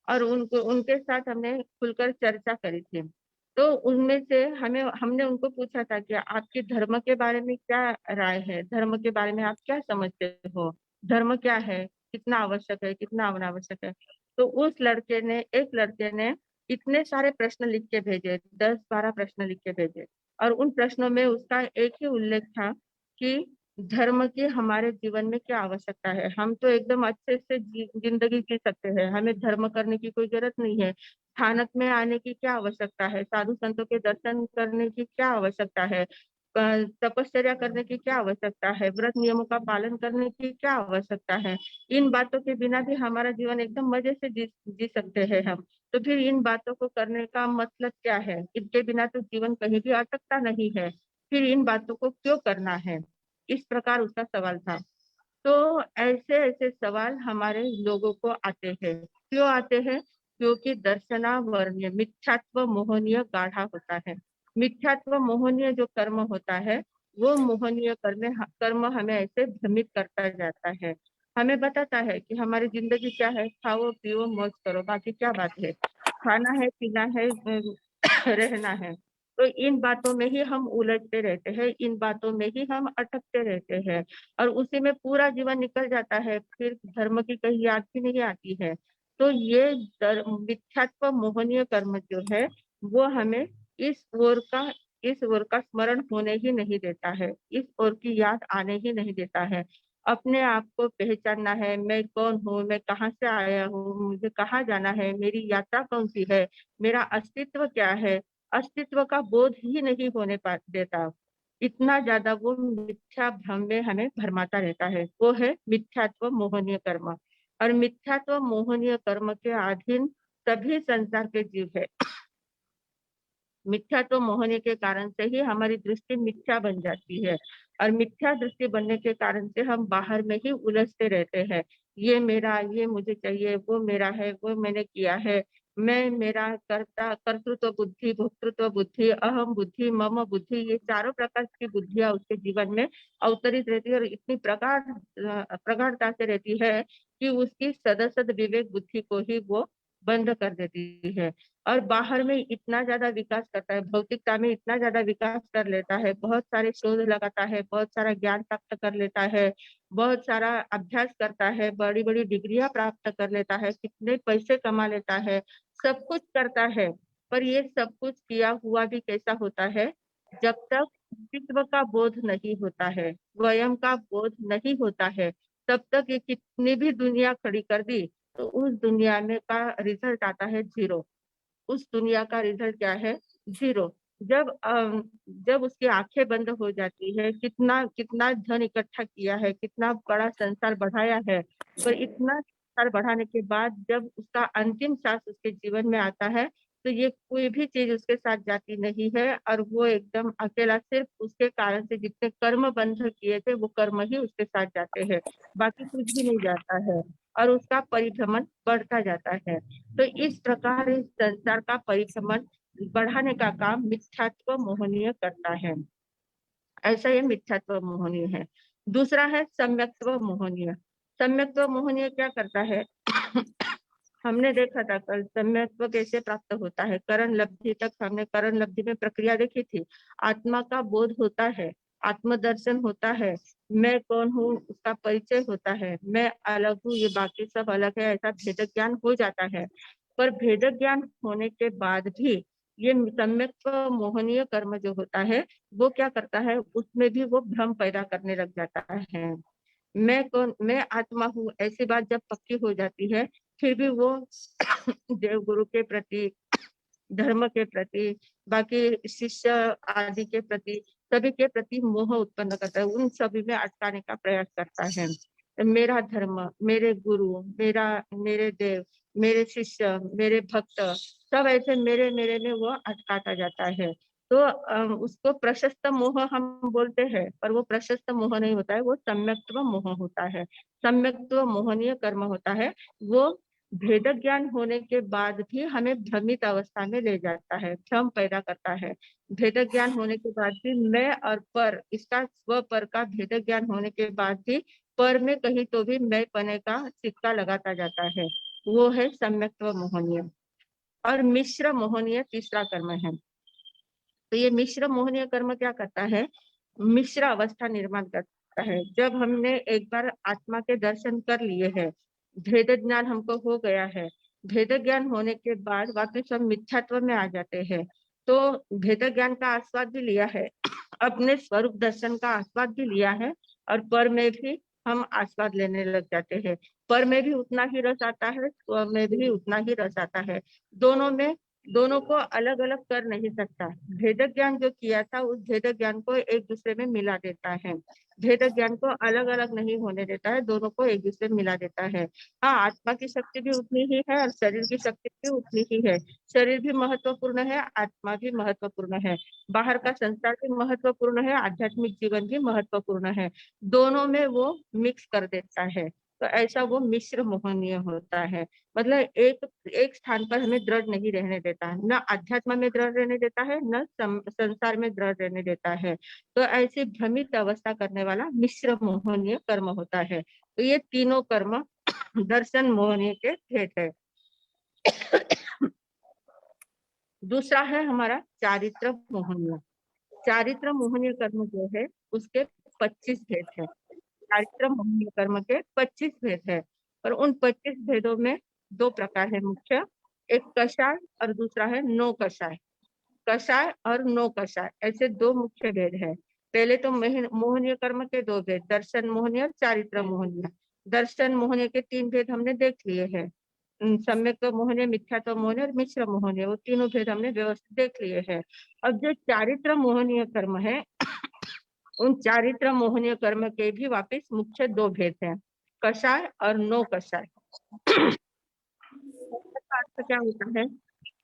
और उनको उनके साथ हमने खुलकर चर्चा करी थी। तो उनमें से हमने उनको पूछा था कि आपकी धर्म के बारे में क्या राय है? धर्म के बारे में आप क्या समझते हो? धर्म क्या है? कितना आवश्यक है, कितना अनावश्यक है? तो एक लड़के ने इतने सारे प्रश्न लिख के भेजे, 10-12 प्रश्न लिख के भेजे, और उन प्रश्नों में उसका एक ही उल्लेख था कि धर्म की हमारे जीवन में क्या आवश्यकता है? हम तो एकदम अच्छे से जिंदगी जी सकते हैं, हमें धर्म करने की कोई जरूरत नहीं है। स्थानक में आने की क्या आवश्यकता है? साधु संतों के दर्शन करने की क्या आवश्यकता है? तपश्चर्या करने की क्या आवश्यकता है? व्रत नियमों का पालन करने की क्या आवश्यकता है? इन बातों के बिना भी हमारा जीवन एकदम मजे से जी सकते हैं हम। तो फिर इन बातों को करने का मतलब क्या है? इनके बिना तो जीवन कहीं भी अटकता नहीं है। फिर इन बातों को क्यों करना है? इस प्रकार उसका सवाल था। तो ऐसे ऐसे सवाल हमारे लोगों को आते हैं। क्यों आते हैं? क्योंकि दर्शनावर्ण्य मिथ्यात्व मोहनीय गाढ़ा होता है। मिथ्यात्व मोहनीय जो कर्म होता है, वो मोहनीय कर्म हमें ऐसे भ्रमित करता जाता है। हमें बताता है कि हमारी जिंदगी क्या है, खाओ पियो मौज करो, बाकी क्या बात है? खाना है, पीना है, रहना है। तो इन बातों में ही हम उलझते रहते हैं, इन बातों में ही हम अटकते रहते हैं, और उसी में पूरा जीवन निकल जाता है, फिर धर्म की कहीं याद भी नहीं आती है। तो ये मिथ्यात्व मोहनीय कर्म जो है, वो हमें इस ओर का इस ओर का स्मरण होने ही नहीं देता है, इस ओर की याद आने ही नहीं देता है। अपने आप को पहचानना है, मैं कौन हूँ, मैं कहाँ से आया हूँ, मुझे कहाँ जाना है, मेरी यात्रा कौन सी है, मेरा अस्तित्व क्या है, अस्तित्व का बोध ही नहीं होने देता। इतना ज्यादा वो मिथ्या भ्रम में हमें भरमाता रहता है, वो है मिथ्यात्व मोहनीय कर्म। और मिथ्यात्व मोहनीय कर्म के अधीन सभी संसार के जीव है। मिथ्यात्व मोहनी के कारण से ही हमारी दृष्टि मिथ्या बन जाती है, और मिथ्या दृष्टि बनने के कारण से हम बाहर में ही उलझते रहते हैं। ये मेरा, ये मुझे चाहिए, वो मेरा है, वो मैंने किया है, मैं, मेरा, कर्तृत्व बुद्धि, भोक्तृत्व बुद्धि, अहम बुद्धि, मम बुद्धि, ये चारों प्रकार की बुद्धियां उसके जीवन में अवतरित रहती है, और इतनी प्रगाढ़ता से रहती है कि उसकी सदसद विवेक बुद्धि को ही वो बंद कर देती है। और बाहर में इतना ज्यादा विकास करता है, भौतिकता में इतना ज्यादा विकास कर लेता है, बहुत सारे शोध लगाता है, बहुत सारा ज्ञान प्राप्त कर लेता है, बहुत सारा अभ्यास करता है, बड़ी बड़ी डिग्रियां प्राप्त कर लेता है, कितने पैसे कमा लेता है, सब कुछ करता है। पर ये सब कुछ किया हुआ भी कैसा होता है? जब तक अस्तित्व का बोध नहीं होता है, स्वयं का बोध नहीं होता है, तब तक ये कितनी भी दुनिया खड़ी कर दी, तो उस दुनिया में का रिजल्ट आता है जीरो। उस दुनिया का रिजल्ट क्या है? जीरो। जब उसकी आंखें बंद हो जाती है, कितना कितना धन इकट्ठा किया है, कितना बड़ा संसार बढ़ाया है, पर इतना संसार बढ़ाने के बाद जब उसका अंतिम सांस उसके जीवन में आता है, तो ये कोई भी चीज उसके साथ जाती नहीं है, और वो एकदम अकेला सिर्फ उसके कारण से जितने कर्म बंध किए थे, वो कर्म ही उसके साथ जाते हैं, बाकी कुछ भी नहीं जाता है, और उसका परिभ्रमण बढ़ता जाता है। तो इस प्रकार इस संसार का परिभ्रमण बढ़ाने का काम मिथ्यात्व मोहनीय करता है। ऐसा ये मिथ्यात्व मोहनीय है। दूसरा है सम्यक्त्व मोहनीय। सम्यक्त्व मोहनीय क्या करता है? हमने देखा था कल सम्यक्त्व कैसे प्राप्त होता है। करण लब्धि तक हमने करण लब्धि में प्रक्रिया देखी थी। आत्मा का बोध होता है, आत्मदर्शन होता है, मैं कौन हूँ उसका परिचय होता है, मैं अलग हूँ, ये बाकी सब अलग है, ऐसा भेद ज्ञान हो जाता है। पर भेद ज्ञान होने के बाद भी ये सम्यक्त्व मोहनीय कर्म जो होता है, वो क्या करता है? उसमें भी वो भ्रम पैदा करने लग जाता है। मैं आत्मा हूँ, ऐसी बात जब पक्की हो जाती है, फिर भी वो देव गुरु के प्रति, धर्म के प्रति, बाकी शिष्य आदि के प्रति, सभी के प्रति मोह उत्पन्न करता है, उन सभी में अटकाने का प्रयास करता है। मेरा धर्म, मेरे गुरु, मेरे देव, मेरे शिष्य, मेरे भक्त, सब ऐसे मेरे मेरे में वो अटकाता जाता है। तो उसको प्रशस्त मोह हम बोलते हैं, पर वो प्रशस्त मोह नहीं होता है, वो सम्यक्त्व मोह होता है। सम्यक्त्व मोहनीय कर्म होता है, वो भेद ज्ञान होने के बाद भी हमें भ्रमित अवस्था में ले जाता है, भ्रम पैदा करता है। भेद ज्ञान होने के बाद भी मैं और पर, इसका स्व पर का भेद ज्ञान होने के बाद भी पर में कहीं तो भी मैं पने का सिक्का लगाता जाता है, वो है सम्यक्त्व मोहनीय। और मिश्र मोहनीय तीसरा कर्म है। तो ये मिश्र मोहनीय कर्म क्या करता है, मिश्र अवस्था निर्माण करता है। जब हमने एक बार आत्मा के दर्शन कर लिए हैं, भेद ज्ञान हमको हो गया है, भेद ज्ञान होने के बाद वापिस हम मिथ्यात्व में आ जाते हैं। तो भेद ज्ञान का आस्वाद भी लिया है, अपने स्वरूप दर्शन का आस्वाद भी लिया है, और पर में भी हम आस्वाद लेने लग जाते हैं। पर में भी उतना ही रस आता है, स्व में भी उतना ही रस आता है। दोनों में, दोनों को अलग अलग कर नहीं सकता। भेद ज्ञान जो किया था उस भेद ज्ञान को एक दूसरे में मिला देता है, भेद ज्ञान को अलग अलग नहीं होने देता है, दोनों को एक दूसरे में मिला देता है। हाँ, आत्मा की शक्ति भी उतनी ही है और शरीर की शक्ति भी उतनी ही है। शरीर भी महत्वपूर्ण है, आत्मा भी महत्वपूर्ण है, बाहर का संसार भी महत्वपूर्ण है, आध्यात्मिक जीवन भी महत्वपूर्ण है। दोनों में वो मिक्स कर देता है। तो ऐसा वो मिश्र मोहनीय होता है। मतलब एक एक स्थान पर हमें दृढ़ नहीं रहने देता है, न अध्यात्म में दृढ़ रहने देता है, न संसार में दृढ़ रहने देता है। तो ऐसी भ्रमित अवस्था करने वाला मिश्र मोहनीय कर्म होता है। तो ये तीनों कर्म दर्शन मोहनीय के भेद है। दूसरा है हमारा चारित्र मोहनीय। चारित्र मोहनीय कर्म जो है उसके 25 भेद है। चारित्र मोहनीय कर्म के 25 भेद है, और उन 25 भेदों में दो प्रकार है मुख्य, एक कषाय और दूसरा है नो कषाय। कषाय और नो कषाय, ऐसे दो मुख्य भेद है। पहले तो मोहनीय कर्म के दो भेद, दर्शन मोहनीय और चारित्र मोहनीय। दर्शन मोहनीय के 3 भेद हमने देख लिए हैं, सम्यक मोहनीय, मिथ्यात्व मोहनीय और मिश्र मोहनीय, वो तीनों भेद हमने व्यवस्थित देख लिए हैं। अब जो चारित्र मोहनीय कर्म है, उन चारित्र मोहनीय कर्म के भी वापिस मुख्य दो भेद हैं, कषाय और नो कषाय। का अर्थ क्या होता है,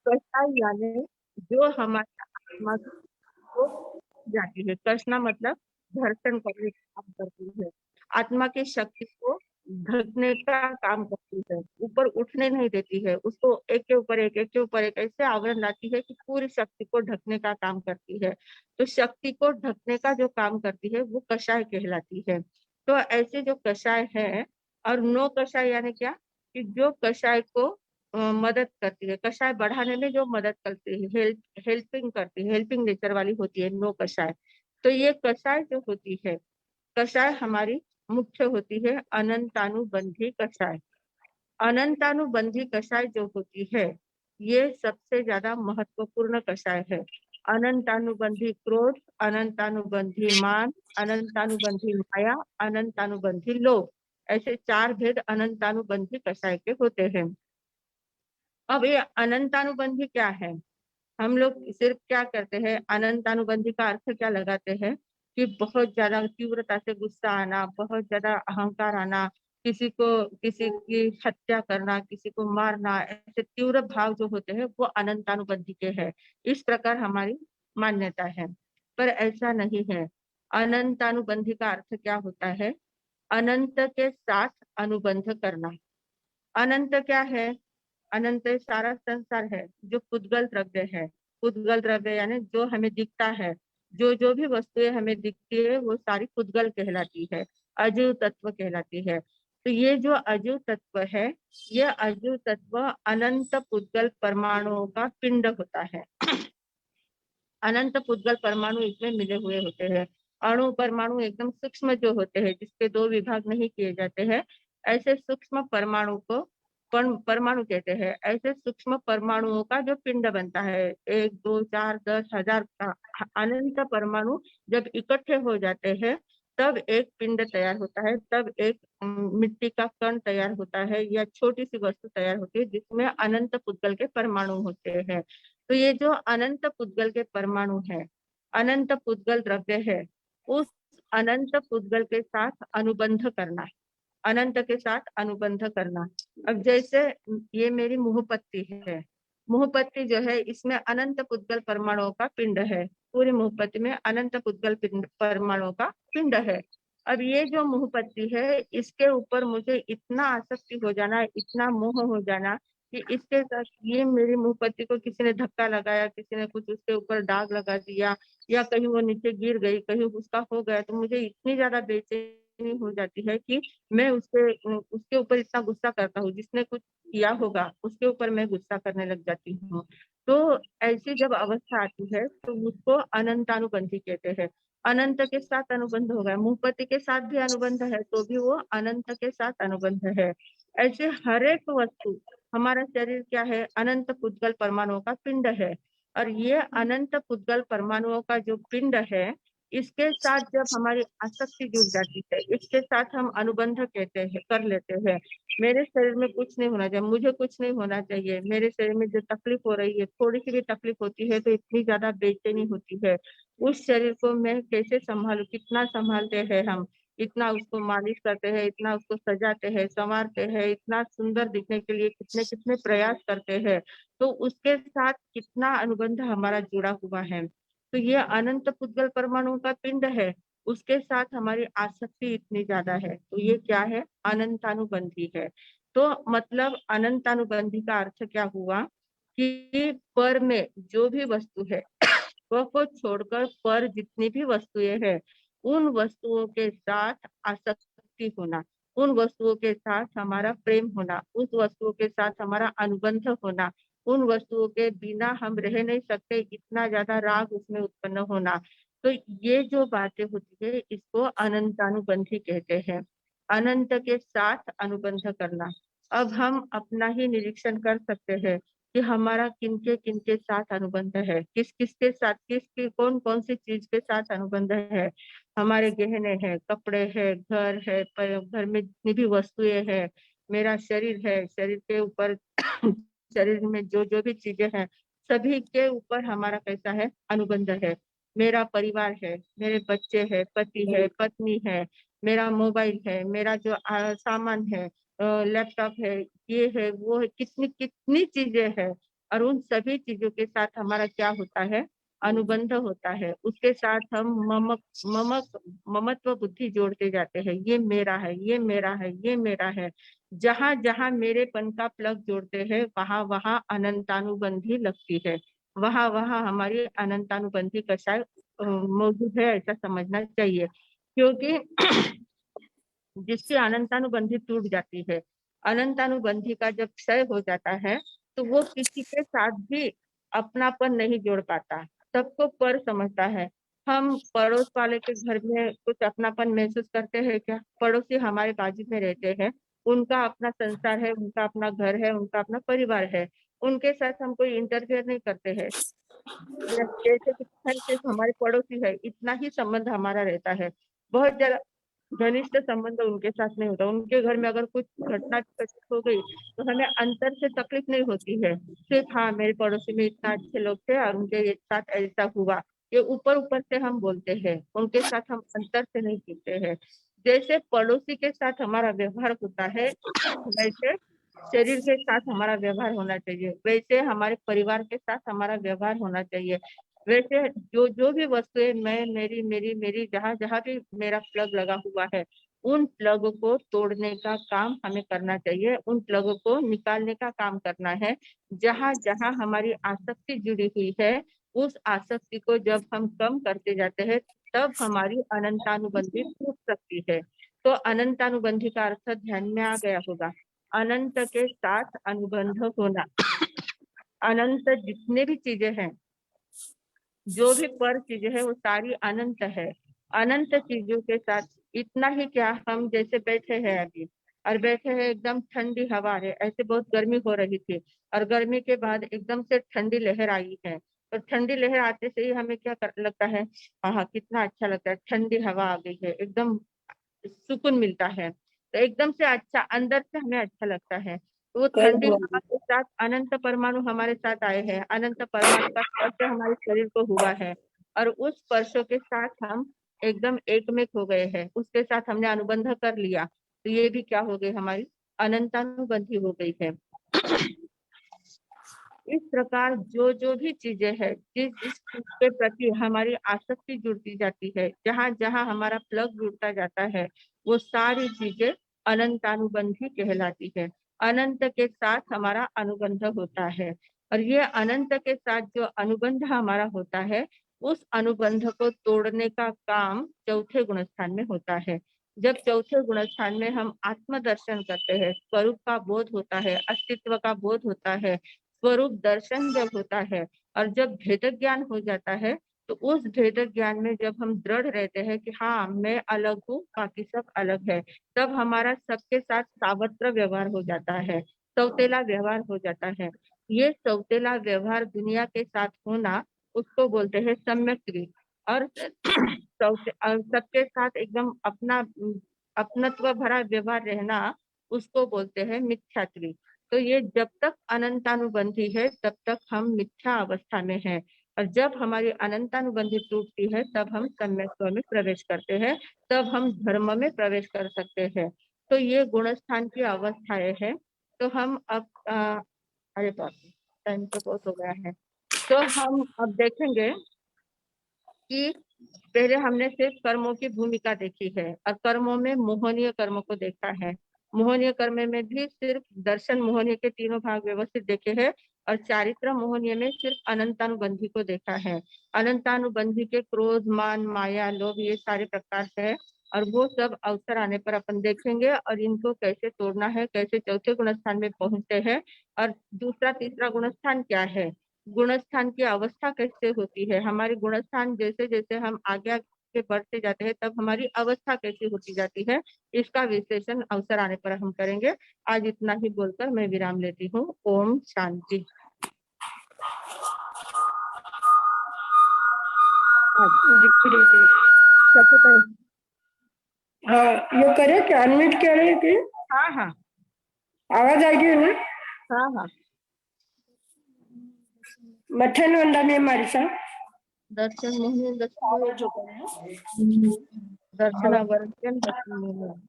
कषाय यानी जो हमारे आत्मा को जाती है, कसना मतलब घर्षण करने का काम करती है, आत्मा की शक्ति को ढकने का काम करती है, ऊपर उठने नहीं देती है, उसको एक के ऊपर एक, एक के ऊपर एक ऐसे आवरण लाती है कि पूरी शक्ति को ढकने का काम करती है। तो शक्ति को ढकने का जो काम करती है वो कषाय कहलाती है। तो ऐसे जो कषाय है, और नो कषाय यानी क्या, कि जो कषाय को मदद करती है, कषाय बढ़ाने में जो मदद करती है, हेल्पिंग करती है, हेल्पिंग नेचर वाली होती है नो कषाय। तो ये कषाय जो होती है, कषाय हमारी मुख्य होती है अनंतानुबंधी कषाय। अनंतानुबंधी कषाय जो होती है, ये सबसे ज्यादा महत्वपूर्ण कषाय है। अनंतानुबंधी क्रोध, अनंतानुबंधी मान, अनंतानुबंधी माया, अनंतानुबंधी लोभ, ऐसे 4 भेद अनंतानुबंधी कषाय के होते हैं। अब ये अनंतानुबंधी क्या है, हम लोग सिर्फ क्या करते हैं, अनंतानुबंधी का अर्थ क्या लगाते हैं कि बहुत ज्यादा तीव्रता से गुस्सा आना, बहुत ज्यादा अहंकार आना, किसी को, किसी की हत्या करना, किसी को मारना, ऐसे तीव्र भाव जो होते हैं वो अनंतानुबंधी के हैं। इस प्रकार हमारी मान्यता है, पर ऐसा नहीं है। अनंतानुबंधी का अर्थ क्या होता है, अनंत के साथ अनुबंध करना। अनंत क्या है, अनंत सारा संसार है, जो पुद्गल द्रव्य है। पुद्गल द्रव्य यानी जो हमें दिखता है, जो जो भी वस्तुएं हमें दिखती है वो सारी पुद्गल कहलाती है, अजीव तत्व कहलाती है। तो ये जो अजीव तत्व है, ये अजीव तत्व अनंत पुद्गल परमाणुओं का पिंड होता है। अनंत पुद्गल परमाणु इसमें मिले हुए होते हैं। अणु परमाणु एकदम सूक्ष्म जो होते हैं, जिसके 2 विभाग नहीं किए जाते हैं, ऐसे सूक्ष्म परमाणु को परमाणु कहते हैं। ऐसे सूक्ष्म परमाणुओं का जो पिंड बनता है, 1 2 4 10 हजार का अनंत परमाणु जब इकट्ठे हो जाते हैं, तब एक पिंड तैयार होता है, तब एक मिट्टी का कण तैयार होता है, या छोटी सी वस्तु तैयार होती है जिसमें अनंत पुद्गल के परमाणु होते हैं। तो ये जो अनंत पुद्गल के परमाणु है, अनंत पुद्गल द्रव्य है, उस अनंत पुद्गल के साथ अनुबंध करना, अनंत के साथ अनुबंध करना। अब जैसे ये मेरी मुहपत्ती है, मुहपत्ती जो है इसमें अनंत पुद्गल परमाणुओं का पिंड है, पूरी मुहपत्ती में अनंत पुद्गल परमाणुओं का पिंड है। अब ये जो मुहपत्ती है, इसके ऊपर मुझे इतना आसक्ति हो जाना, इतना मोह हो जाना कि इसके साथ ये मेरी मुहपत्ती को किसी ने धक्का लगाया, किसी ने कुछ उसके ऊपर दाग लगा दिया, या कहीं वो नीचे गिर गई, कहीं उसका हो गया, तो मुझे इतनी ज्यादा बेचैनी हो जाती है कि मैं उसके ऊपर इतना गुस्सा करता हूँ, जिसने कुछ किया होगा उसके ऊपर मैं गुस्सा करने लग जाती हूँ। तो ऐसी जब अवस्था आती है तो उसको अनंतानुबंधी कहते हैं। अनंत के साथ अनुबंध हो गया, मुहपति के साथ भी अनुबंध है तो भी वो अनंत के साथ अनुबंध है। ऐसे हर एक वस्तु, हमारा शरीर क्या है, अनंत पुद्गल परमाणुओं का पिंड है, और ये अनंत पुद्गल परमाणुओं का जो पिंड है, इसके साथ जब हमारी आसक्ति जुड़ जाती है, इसके साथ हम अनुबंध कहते हैं, कर लेते हैं। मेरे शरीर में कुछ नहीं होना चाहिए, मुझे कुछ नहीं होना चाहिए, मेरे शरीर में जो तकलीफ हो रही है, थोड़ी सी भी तकलीफ होती है तो इतनी ज्यादा बेचैनी होती है। उस शरीर को मैं कैसे संभालू, कितना संभालते हैं हम, इतना उसको मालिश करते हैं, इतना उसको सजाते हैं, संवारते हैं, इतना सुंदर दिखने के लिए कितने कितने प्रयास करते हैं, तो उसके साथ कितना अनुबंध हमारा जुड़ा हुआ है। तो ये अनंत पुद्गल परमाणु का पिंड है, उसके साथ हमारी आसक्ति इतनी ज्यादा है, तो ये क्या है, अनंतानुबंधी है। तो मतलब अनंतानुबंधी का अर्थ क्या हुआ कि पर में जो भी वस्तु है वह को छोड़कर पर जितनी भी वस्तुएं हैं, उन वस्तुओं के साथ आसक्ति होना, उन वस्तुओं के साथ हमारा प्रेम होना, उस वस्तुओं के साथ हमारा अनुबंध होना, उन वस्तुओं के बिना हम रह नहीं सकते, इतना ज्यादा राग उसमें उत्पन्न होना। तो ये जो बातें होती है इसको अनंतानुबंधी कहते हैं, अनंत के साथ अनुबंध करना। अब हम अपना ही निरीक्षण कर सकते हैं कि हमारा किनके साथ अनुबंध है, किस किसके साथ, किसकी कौन कौन सी चीज के साथ अनुबंध है। हमारे गहने हैं, कपड़े हैं, घर है, घर में जितनी भी वस्तुएं हैं, मेरा शरीर है, शरीर के ऊपर शरीर में जो जो भी चीजें हैं, सभी के ऊपर हमारा कैसा है, अनुबंध है। मेरा परिवार है, मेरे बच्चे हैं, पति है, पत्नी है, मेरा मोबाइल है, मेरा जो सामान है, लैपटॉप है, ये है, वो है, कितनी कितनी चीजें हैं, और उन सभी चीजों के साथ हमारा क्या होता है, अनुबंध होता है। उसके साथ हम ममत्व बुद्धि जोड़ते जाते हैं, ये मेरा है, ये मेरा है, ये मेरा है। जहां जहां मेरेपन का प्लग जोड़ते हैं, वहां वहां अनंतानुबंधी लगती है, वहां वहां हमारी अनंतानुबंधी कषाय मौजूद है, ऐसा समझना चाहिए। क्योंकि जिसकी अनंतानुबंधी टूट जाती है, अनंतानुबंधी का जब क्षय हो जाता है, तो वो किसी के साथ भी अपनापन नहीं जोड़ पाता, सबको पर समझता है। हम पड़ोस वाले के घर में कुछ अपनापन महसूस करते हैं क्या? पड़ोसी हमारे बाजू में रहते हैं, उनका अपना संसार है, उनका अपना घर है, उनका अपना परिवार है, उनके साथ हम कोई इंटरफेयर नहीं करते हैं। जैसे कि सिर्फ हमारे पड़ोसी है, इतना ही संबंध हमारा रहता है, बहुत ज्यादा घनिष्ठ संबंध उनके साथ नहीं होता। उनके घर में अगर कुछ घटना घटित हो गई तो हमें अंतर से तकलीफ नहीं होती है, सिर्फ हाँ मेरे पड़ोसी में इतना अच्छे लोग थे और उनके साथ ऐसा हुआ, ये ऊपर ऊपर से हम बोलते हैं, उनके साथ हम अंतर से नहीं सीखते हैं। जैसे पड़ोसी के साथ हमारा व्यवहार होता है, वैसे शरीर के साथ हमारा व्यवहार होना चाहिए, वैसे हमारे परिवार के साथ हमारा व्यवहार होना चाहिए। वैसे जो जो भी वस्तुएं मैं मेरी मेरी मेरी जहाँ जहाँ भी मेरा प्लग लगा हुआ है, उन प्लग को तोड़ने का काम हमें करना चाहिए, उन प्लग को निकालने का काम करना है। जहाँ जहाँ हमारी आसक्ति जुड़ी हुई है, उस आसक्ति को जब हम कम करते जाते हैं, तब हमारी अनंतानुबंधी टूट सकती है। तो अनंतानुबंधी का अर्थ ध्यान में आ गया होगा, अनंत के साथ अनुबंध होना। अनंत जितने भी चीजें हैं, जो भी पर चीजें है, वो सारी अनंत है। अनंत चीजों के साथ इतना ही क्या, हम जैसे बैठे हैं अभी, और बैठे हैं, एकदम ठंडी हवा है, ऐसे बहुत गर्मी हो रही थी, और गर्मी के बाद एकदम से ठंडी लहर आई है, तो ठंडी लहर आते से ही हमें क्या लगता है, हाँ कितना अच्छा लगता है, ठंडी हवा आ गई है, एकदम सुकून मिलता है, तो एकदम से अच्छा अंदर से हमें अच्छा लगता है। तो वो सही ठंडी बोल हवा के साथ अनंत परमाणु हमारे साथ आए हैं, अनंत परमाणु का स्पर्श हमारे शरीर को हुआ है, और उस स्पर्शों के साथ हम एकदम एकमिक हो गए हैं, उसके साथ हमने अनुबंध कर लिया, तो ये भी क्या हो गई, हमारी अनंतानुबंधी हो गई है। इस प्रकार जो जो भी चीजें हैं, जिस जिस चीज के प्रति हमारी आसक्ति जुड़ती जाती है, जहाँ जहाँ हमारा प्लग जुड़ता जाता है, वो सारी चीजें अनंतानुबंधी कहलाती है। अनंत के साथ हमारा अनुबंध होता है, और ये अनंत के साथ जो अनुबंध हमारा होता है, उस अनुबंध को तोड़ने का काम चौथे गुणस्थान में होता है। जब चौथे गुणस्थान में हम आत्म दर्शन करते हैं, स्वरूप का बोध होता है, अस्तित्व का बोध होता है, स्वरूप दर्शन जब होता है, और जब भेद ज्ञान हो जाता है, तो उस भेद ज्ञान में जब हम दृढ़ रहते हैं कि हाँ मैं अलग हूँ, बाकी सब अलग है, तब हमारा सबके साथ सावत्र व्यवहार हो जाता है, सौतेला व्यवहार हो जाता है। ये सौतेला व्यवहार दुनिया के साथ होना, उसको बोलते हैं सम्यक। और सबके साथ एकदम अपनत्व भरा व्यवहार रहना, उसको बोलते हैं मिथ्यात्व। तो ये जब तक अनंतानुबंधी है, तब तक हम मिथ्या अवस्था में हैं, और जब हमारी अनंतानुबंधी टूटती है, तब हम सम्यक्त्व में प्रवेश करते हैं, तब हम धर्म में प्रवेश कर सकते हैं। तो ये गुणस्थान की अवस्थाएं हैं। तो हम अब अरे बाप रे, टाइम तो बहुत हो गया है। तो हम अब देखेंगे कि पहले हमने सिर्फ कर्मों की भूमिका देखी है, और कर्मों में मोहनीय कर्मों को देखा है। मोहनीय कर्म में भी सिर्फ दर्शन मोहनीय के तीनों भाग व्यवस्थित देखे हैं, और चारित्र मोहनीय में सिर्फ अनंतानुबंधी को देखा है। अनंतानुबंधी के क्रोध, मान, माया, लोभ, ये सारे प्रकार है, और वो सब अवसर आने पर अपन देखेंगे, और इनको कैसे तोड़ना है, कैसे चौथे गुणस्थान में पहुंचते हैं, और दूसरा तीसरा गुणस्थान क्या है, गुणस्थान की अवस्था कैसे होती है, हमारे गुणस्थान जैसे जैसे हम आगे आगे बढ़ते जाते हैं, तब हमारी अवस्था कैसी होती जाती है, इसका विश्लेषण अवसर आने पर हम करेंगे। आज इतना ही बोलकर मैं विराम लेती हूँ। ओम शांति। हाँ, ये करे क्या, अनम्यूट करे कि? हाँ हाँ आवाज आएगी ना? हाँ हाँ। मठन वंदा में हमारे साथ दर्शन मोहन आवाज होता है। दर्शन अवर्जन दर्शन मोहन।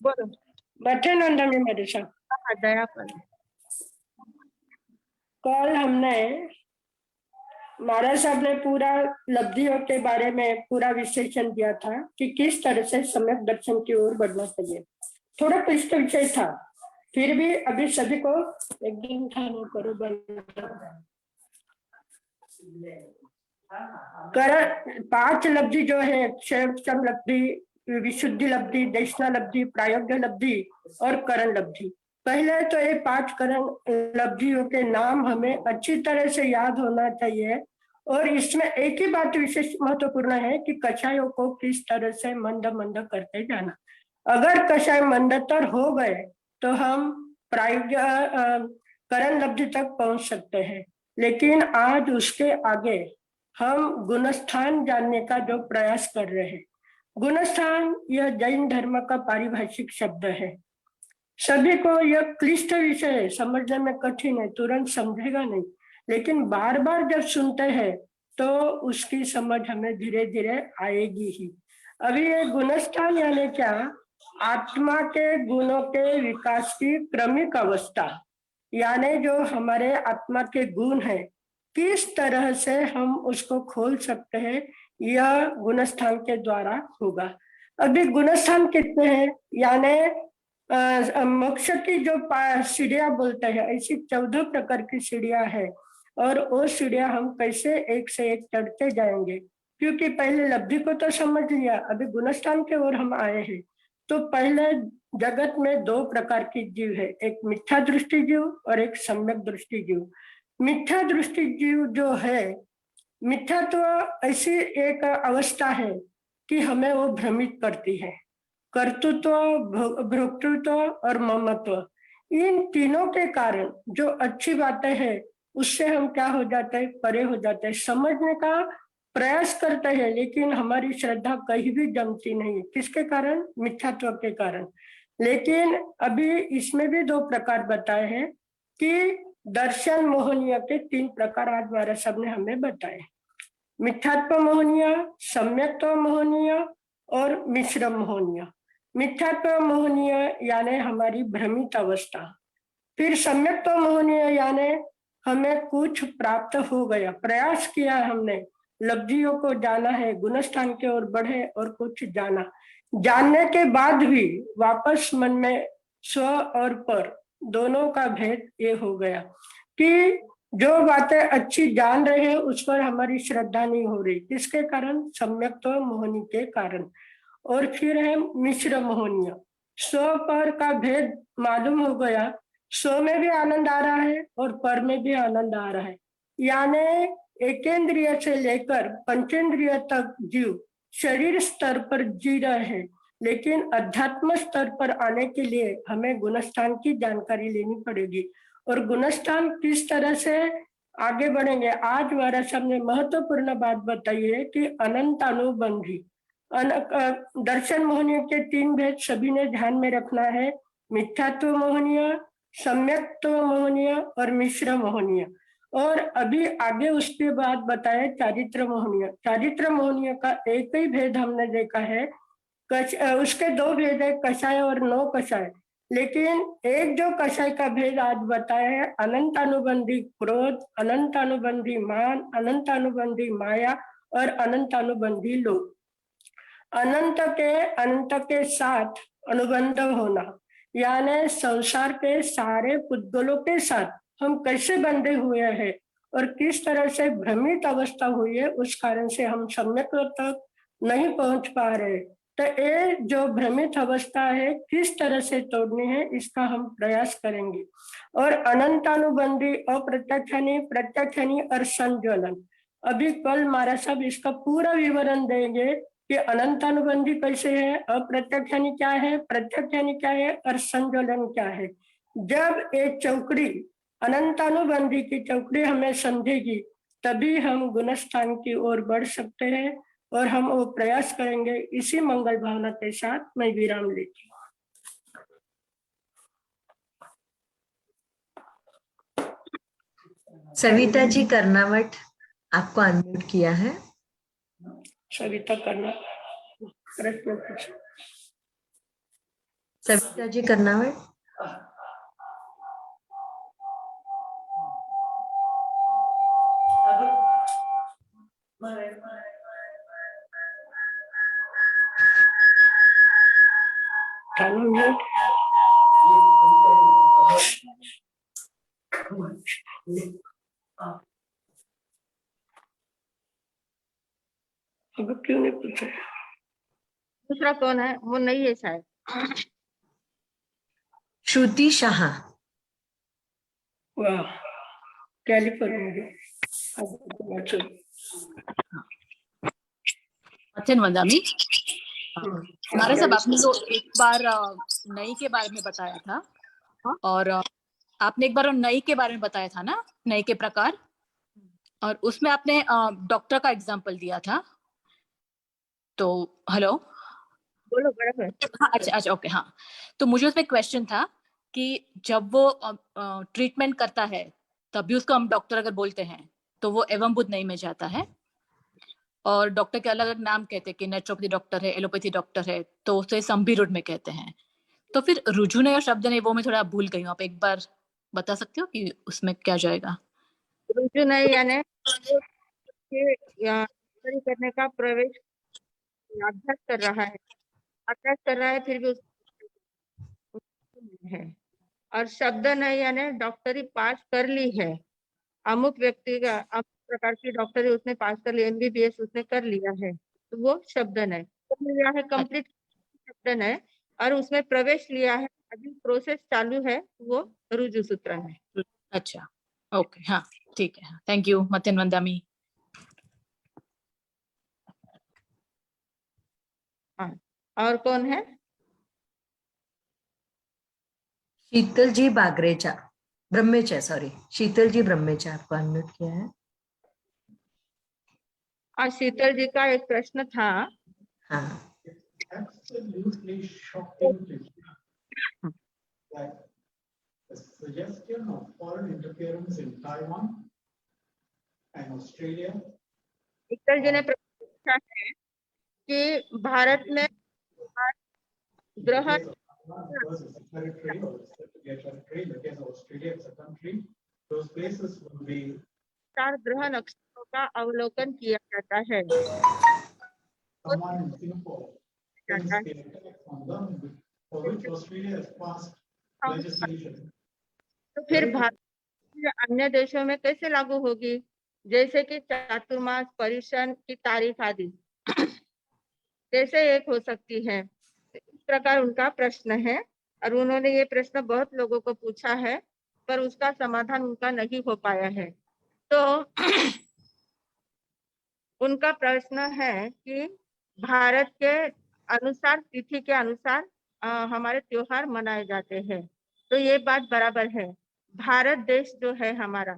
बोलो। मठन वंदा में हमारे साथ हाँ, दया पर। कल हमने महाराज साहब ने पूरा लब्धियों के बारे में पूरा विश्लेषण दिया था कि किस तरह से सम्यक दर्शन की ओर बढ़ना चाहिए। थोड़ा क्लिष्ट विषय था, फिर भी अभी सभी को एक दिन खाना करो कर 5 लब्धि जो है, क्षेम लब्धि, विशुद्धि लब्धि, देशना लब्धि, प्रायोग्य लब्धि और करण लब्धि। पहले तो ये 5 करण लब्धियों के नाम हमें अच्छी तरह से याद होना चाहिए, और इसमें एक ही बात विशेष महत्वपूर्ण है कि कषायों को किस तरह से मंद मंद करते जाना। अगर कषाय मंदतर हो गए तो हम प्रायोग्य करण लब्धि तक पहुंच सकते हैं, लेकिन आज उसके आगे हम गुणस्थान जानने का जो प्रयास कर रहे हैं। गुणस्थान यह जैन धर्म का पारिभाषिक शब्द है। सभी को यह क्लिष्ट विषय है, समझने में कठिन है, तुरंत समझेगा नहीं, लेकिन बार बार जब सुनते हैं तो उसकी समझ हमें धीरे धीरे आएगी ही। अभी ये गुणस्थान यानी क्या, आत्मा के गुणों के विकास की क्रमिक अवस्था, यानी जो हमारे आत्मा के गुण है, किस तरह से हम उसको खोल सकते हैं, यह गुणस्थान के द्वारा होगा। अभी गुणस्थान कितने हैं, यानी मोक्ष की जो सीढ़ियां बोलते हैं, ऐसी 14 प्रकार की सीढ़ियां है, और वो सीढ़ियां हम कैसे एक से एक चढ़ते जाएंगे, क्योंकि पहले लब्धि को तो समझ लिया, अभी गुणस्थान के ओर हम आए हैं। तो पहले जगत में 2 प्रकार की जीव है, एक मिथ्या दृष्टि जीव और एक सम्यक दृष्टि जीव। मिथ्या दृष्टि जीव जो है, मिथ्या तो ऐसी एक अवस्था है कि हमें वो भ्रमित करती है। कर्तृत्व, भोक्तृत्व और ममत्व, इन तीनों के कारण जो अच्छी बातें हैं उससे हम क्या हो जाते हैं, परे हो जाते हैं। समझने का प्रयास करते हैं, लेकिन हमारी श्रद्धा कहीं भी जमती नहीं। किसके कारण? मिथ्यात्व के कारण। लेकिन अभी इसमें भी 2 प्रकार बताए हैं कि दर्शन मोहनीय के 3 प्रकार आज हमारे सबने हमें बताए, मिथ्यात्व मोहनीय, सम्यक्त्व मोहनीय और मिश्र मोहनीय। मिथ्यात्व मोहनीय यानी हमारी भ्रमित अवस्था, फिर सम्यक तो मोहनीय यानी हमें कुछ प्राप्त हो गया, प्रयास किया हमने, लब्धियों को जाना है, गुणस्थान की ओर बढ़े और कुछ जाना। जानने के बाद भी वापस मन में स्व और पर दोनों का भेद ये हो गया कि जो बातें अच्छी जान रहे हैं उस पर हमारी श्रद्धा नहीं हो रही। किसके कारण? सम्यक तो मोहनी के कारण। और फिर है मिश्र मोहनीय, स्व पर का भेद मालूम हो गया, स्व में भी आनंद आ रहा है और पर में भी आनंद आ रहा है। यानी एकेंद्रिय से लेकर पंचेंद्रिय तक जीव शरीर स्तर पर जी रहे हैं, लेकिन अध्यात्म स्तर पर आने के लिए हमें गुणस्थान की जानकारी लेनी पड़ेगी। और गुणस्थान किस तरह से आगे बढ़ेंगे? आज महाराज साहब ने महत्वपूर्ण बात बताई है कि अनंत अनुबंधी दर्शन मोहनीय के 3 भेद सभी ने ध्यान में रखना है, मिथ्यात्व मोहनीय, सम्यक्त्व मोहनीय और मिश्र मोहनीय। और अभी आगे उसके बाद बताया चारित्र मोहनीय। चारित्र मोहनीय का एक ही भेद हमने देखा है, उसके 2 भेद है, कषाय और नो कषाय। लेकिन एक जो कषाय का भेद आज बताया है, अनंत अनुबंधी क्रोध, अनंत अनुबंधी मान, अनंत अनुबंधी माया और अनंत अनुबंधी लोभ। अनंत के साथ अनुबंध होना, यानी संसार के सारे पुद्गलों के साथ हम कैसे बंधे हुए हैं और किस तरह से भ्रमित अवस्था हुई है, उस कारण से हम सम्यक तक नहीं पहुंच पा रहे। तो ये जो भ्रमित अवस्था है किस तरह से तोड़नी है, इसका हम प्रयास करेंगे। और अनंतानुबंधी, अप्रत्यक्षानी, प्रत्यक्षानी और संज्वलन, अभी कल महाराज साहब इसका पूरा विवरण देंगे कि अनंतानुबंधी कैसे है, अप्रत्यक्षानी क्या है, प्रत्यक्षानी क्या है और संज्वलन क्या है। जब एक चौकड़ी अनंतानुबंधी की चौकड़ी हमें समझेगी, तभी हम गुणस्थान की ओर बढ़ सकते हैं और हम वो प्रयास करेंगे। इसी मंगल भावना के साथ मैं विराम लेती हूँ। सविता जी कर्नावट, आपको अनम्यूट किया है। सविता करना, सविता जी कर्नावट। अब क्यों नहीं पूछा? दूसरा कौन है? वो नहीं है शायद। श्रुति शाह। वाह, कैलिफोर्निया। अच्छा वंदामी, हमारे सब आपने तो एक बार नई के बारे में बताया था और आपने एक बार नई के बारे में बताया था ना, नई के प्रकार, और उसमें आपने डॉक्टर का एग्जांपल दिया था। तो हेलो, बोलो बराबर। हाँ, अच्छा ओके, हाँ। तो मुझे उसमें क्वेश्चन था कि जब वो ट्रीटमेंट करता है तभी उसको हम डॉक्टर अगर बोलते हैं तो वो एवं बुद्ध नहीं में जाता है, और डॉक्टर के अलग अलग नाम कहते हैं कि नेचुरोपैथी डॉक्टर है, एलोपैथी डॉक्टर है, तो उसे संभी रूट में कहते हैं। तो फिर रुझु नहीं और शब्द नहीं, वो मैं थोड़ा भूल गई हूँ, आप एक बार बता सकते हो कि उसमें क्या जाएगा? रुचि नहीं यानी स्टडी करने का प्रवेश, अभ्यास कर रहा है, फिर भी है। और शब्द नहीं यानी डॉक्टरी पास कर ली है, अमुक व्यक्ति का अमुक प्रकार की डॉक्टरी उसने पास कर ली, MBBS उसने कर लिया है, तो वो शब्द नहीं कर लिया है, कंप्लीट शब्द नहीं, और उसमें प्रवेश लिया है, अभी प्रोसेस चालू है, वो रुजु सूत्र है। अच्छा ओके, हाँ ठीक है, थैंक यू मतिन वंदामी। हाँ, और कौन है? शीतल जी बागरेचा, ब्रह्मेचा, सॉरी, शीतल जी ब्रह्मेचा, आपको अनम्यूट किया है। आज शीतल जी का एक प्रश्न था। हाँ, Absolutely shocking to hear that the suggestion of foreign interference in Taiwan and Australia. शीतल जी ने प्रश्न पूछा है कि भारत में ग्रह because it's a territory or it's a territory, in the case of Australia, it's a country, those places will be चार ग्रह नक्षत्रों का अवलोकन किया जाता है। someone in Singapore thinks जाता the attack on them, for which Australia has passed है legislation. तो फिर भारत के अन्य देशों में कैसे लागू होगी, जैसे कि चातुर्मास, पर्युषण की तारीख आदि कैसे एक हो सकती है। इस प्रकार उनका प्रश्न है और उन्होंने ये प्रश्न बहुत लोगों को पूछा है, पर उसका समाधान उनका नहीं हो पाया है। तो उनका प्रश्न है कि भारत के अनुसार, तिथि के अनुसार हमारे त्योहार मनाए जाते हैं। तो ये बात बराबर है। भारत देश जो है हमारा,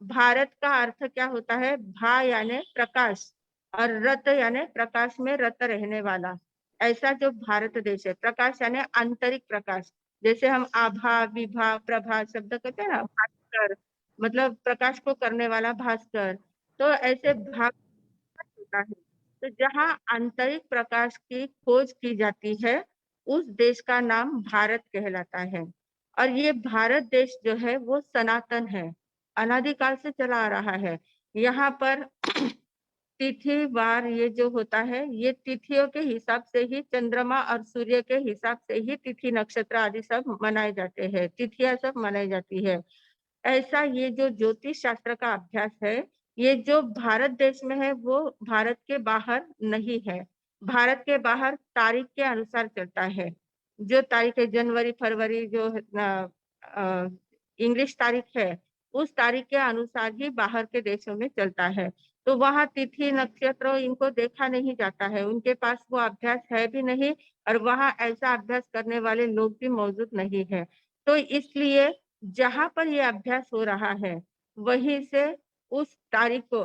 भारत का अर्थ क्या होता है? भा यानी प्रकाश और रत यानी प्रकाश में रत रहने वाला, ऐसा जो भारत देश है। प्रकाश यानी आंतरिक प्रकाश, जैसे हम आभा, विभा, प्रभा शब्द कहते हैं ना, भास्कर मतलब प्रकाश को करने वाला भास्कर। तो ऐसे भाग होता है। तो जहाँ आंतरिक प्रकाश की खोज की जाती है, उस देश का नाम भारत कहलाता है। और ये भारत देश जो है वो सनातन है, अनादिकाल से चला आ रहा है। यहाँ पर तिथि वार ये जो होता है, ये तिथियों के हिसाब से ही, चंद्रमा और सूर्य के हिसाब से ही तिथि नक्षत्र आदि सब मनाए जाते हैं, तिथियां सब मनाई जाती है। ऐसा ये जो ज्योतिष शास्त्र का अभ्यास है, ये जो भारत देश में है वो भारत के बाहर नहीं है। भारत के बाहर तारीख के अनुसार चलता है। जो तारीख है जनवरी फरवरी, जो इंग्लिश तारीख है, उस तारीख के अनुसार ही बाहर के देशों में चलता है। तो वहाँ तिथि नक्षत्र इनको देखा नहीं जाता है, उनके पास वो अभ्यास है भी नहीं, और वहाँ ऐसा अभ्यास करने वाले लोग भी मौजूद नहीं है। तो इसलिए जहाँ पर ये अभ्यास हो रहा है, वहीं से उस तारीख को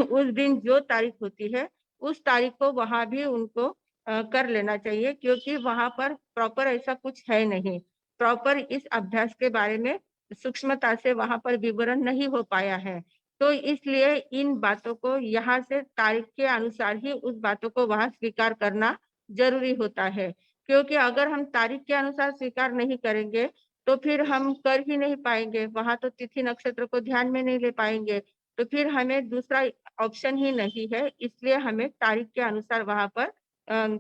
उस दिन जो तारीख होती है, उस तारीख को वहाँ भी उनको कर लेना चाहिए, क्योंकि वहाँ पर प्रॉपर ऐसा कुछ है नहीं। प्रॉपर इस अभ्यास के बारे में सूक्ष्मता से वहाँ पर विवरण नहीं हो पाया है। तो इसलिए इन बातों को यहाँ से तारीख के अनुसार ही उस बातों को वहाँ स्वीकार करना जरूरी होता है। क्योंकि अगर हम तारीख के अनुसार स्वीकार नहीं करेंगे, तो फिर हम कर ही नहीं पाएंगे, वहां तो तिथि नक्षत्र को ध्यान में नहीं ले पाएंगे। तो फिर हमें दूसरा ऑप्शन ही नहीं है, इसलिए हमें तारीख के अनुसार वहां पर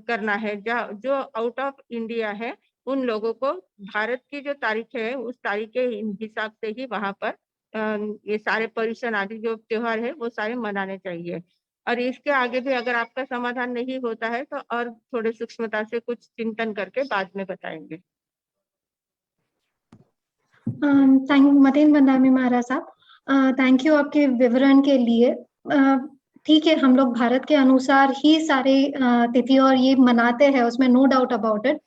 करना है। जो आउट ऑफ इंडिया है, उन लोगों को भारत की जो तारीख है, उस तारीख के हिसाब से ही वहां पर ये सारे पर्युषण आदि जो त्योहार है वो सारे मनाने चाहिए। और इसके आगे भी अगर आपका समाधान नहीं होता है, तो और थोड़े सूक्ष्मता से कुछ चिंतन करके बाद में बताएंगे। मतेन बंदामी महाराज साहब, थैंक यू आपके विवरण के लिए। ठीक है, हम लोग भारत के अनुसार ही सारे तिथि और ये मनाते हैं, उसमें नो डाउट अबाउट इट।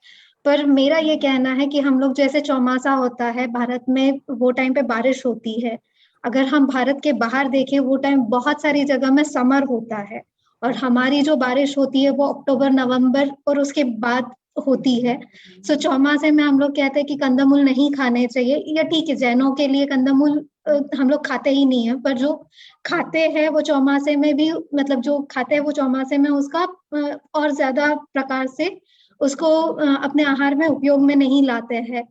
पर मेरा ये कहना है कि हम लोग जैसे चौमासा होता है भारत में, वो टाइम पे बारिश होती है। अगर हम भारत के बाहर देखें, वो टाइम बहुत सारी जगह में समर होता है, और हमारी जो बारिश होती है वो अक्टूबर नवंबर और उसके बाद होती है। सो चौमासे में हम लोग कहते हैं कि कंदमूल नहीं खाने चाहिए, या ठीक है जैनों के लिए कंदमूल हम लोग खाते ही नहीं है, पर जो खाते हैं वो चौमासे में भी, मतलब जो खाते हैं वो चौमासे में उसका और ज्यादा प्रकार से उसको अपने आहार में उपयोग में नहीं लाते हैं।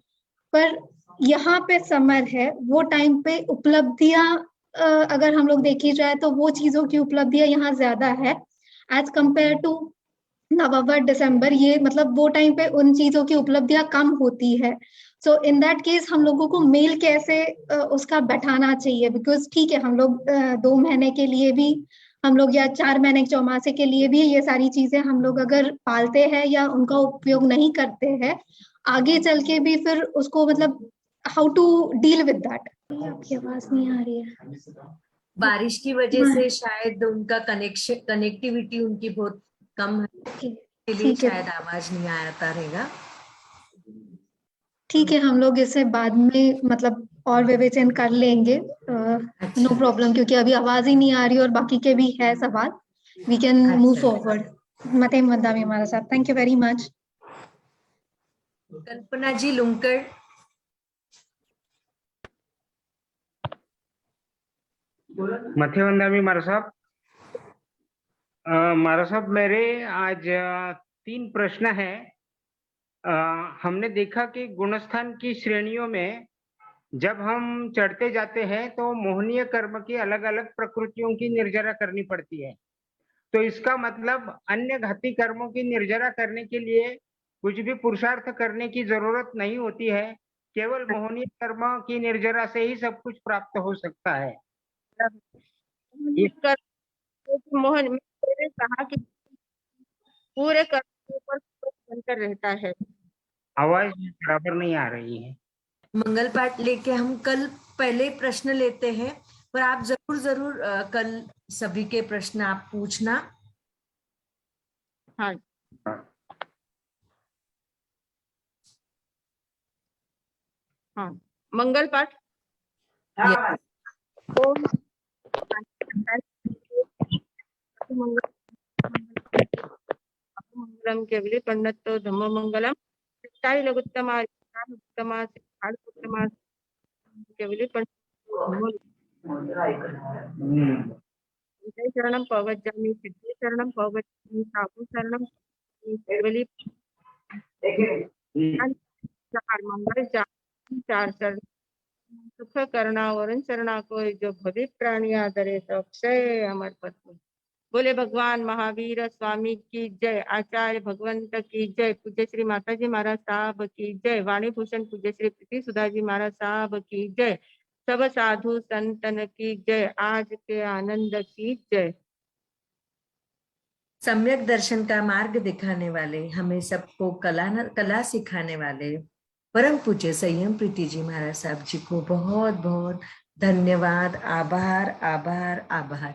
पर यहाँ पे समर है, वो टाइम पे उपलब्धियां अगर हम लोग देखी जाए तो वो चीजों की उपलब्धियां यहाँ ज्यादा है एज कंपेयर टू नवंबर दिसंबर। ये मतलब वो टाइम पे उन चीजों की उपलब्धियां कम होती है। सो इन दैट केस हम लोगों को मेल कैसे उसका बैठाना चाहिए, बिकॉज ठीक है हम लोग 2 महीने के लिए भी हम लोग, या 4 महीने चौमासे के लिए भी ये सारी चीजें हम लोग अगर पालते हैं या उनका उपयोग नहीं करते हैं, आगे चल के भी फिर उसको मतलब how to deal with that. आपकी आवाज नहीं आ रही है। बारिश की वजह से शायद उनका कनेक्टिविटी उनकी बहुत कम है, इसलिए शायद आवाज नहीं आता रहेगा। ठीक है, हम लोग इसे बाद में मतलब और विवेचन कर लेंगे, नो प्रॉब्लम, क्योंकि अभी आवाज ही नहीं आ रही और बाकी के भी है सवाल। We can move forward. मते मदामी हमारा साथ, thank you very much. Kalpana ji Lunkar. मथे वंदामी मारा साहब मेरे आज 3 प्रश्न है। हमने देखा कि गुणस्थान की श्रेणियों में जब हम चढ़ते जाते हैं तो मोहनीय कर्म की अलग अलग प्रकृतियों की निर्जरा करनी पड़ती है। तो इसका मतलब अन्य घाती कर्मों की निर्जरा करने के लिए कुछ भी पुरुषार्थ करने की जरूरत नहीं होती है, केवल मोहनीय कर्म की निर्जरा से ही सब कुछ प्राप्त हो सकता है। मोहन मैंने कहा कि पूरे कर्म के ऊपर फोकस बनकर रहता है। आवाज बराबर नहीं आ रही है। मंगल पाठ लेके हम कल पहले प्रश्न लेते हैं, पर आप जरूर जरूर कल सभी के प्रश्न आप पूछना। हाँ, हाँ, मंगल पाठ। ओम मंगलम केवली पंडितो धम्म मंगलम शिष्टाय लघुत्तमा उत्तमा उत्तमा केवली पंडितो धम्म विजय शरणम पवज्जामि सिद्धि शरणम पवज्जामि साधु शरणम केवली चार मंगल चार शरण सुख करना वरुण शरणा को जो भवित प्राणी आदरे तो अक्षय अमर पत्नी। बोले भगवान महावीर स्वामी की जय, आचार्य भगवंत की जय, पूज्य श्री माताजी महाराज साहब की जय, वाणी भूषण पूज्य श्री प्रीति सुधाजी महाराज साहब की जय, सब साधु संतन की जय, आज के आनंद की जय। सम्यक दर्शन का मार्ग दिखाने वाले, हमें सबको कला सिखाने वाले परम पूज्य संयम प्रीति जी महाराज साहब जी को बहुत बहुत धन्यवाद, आभार आभार आभार।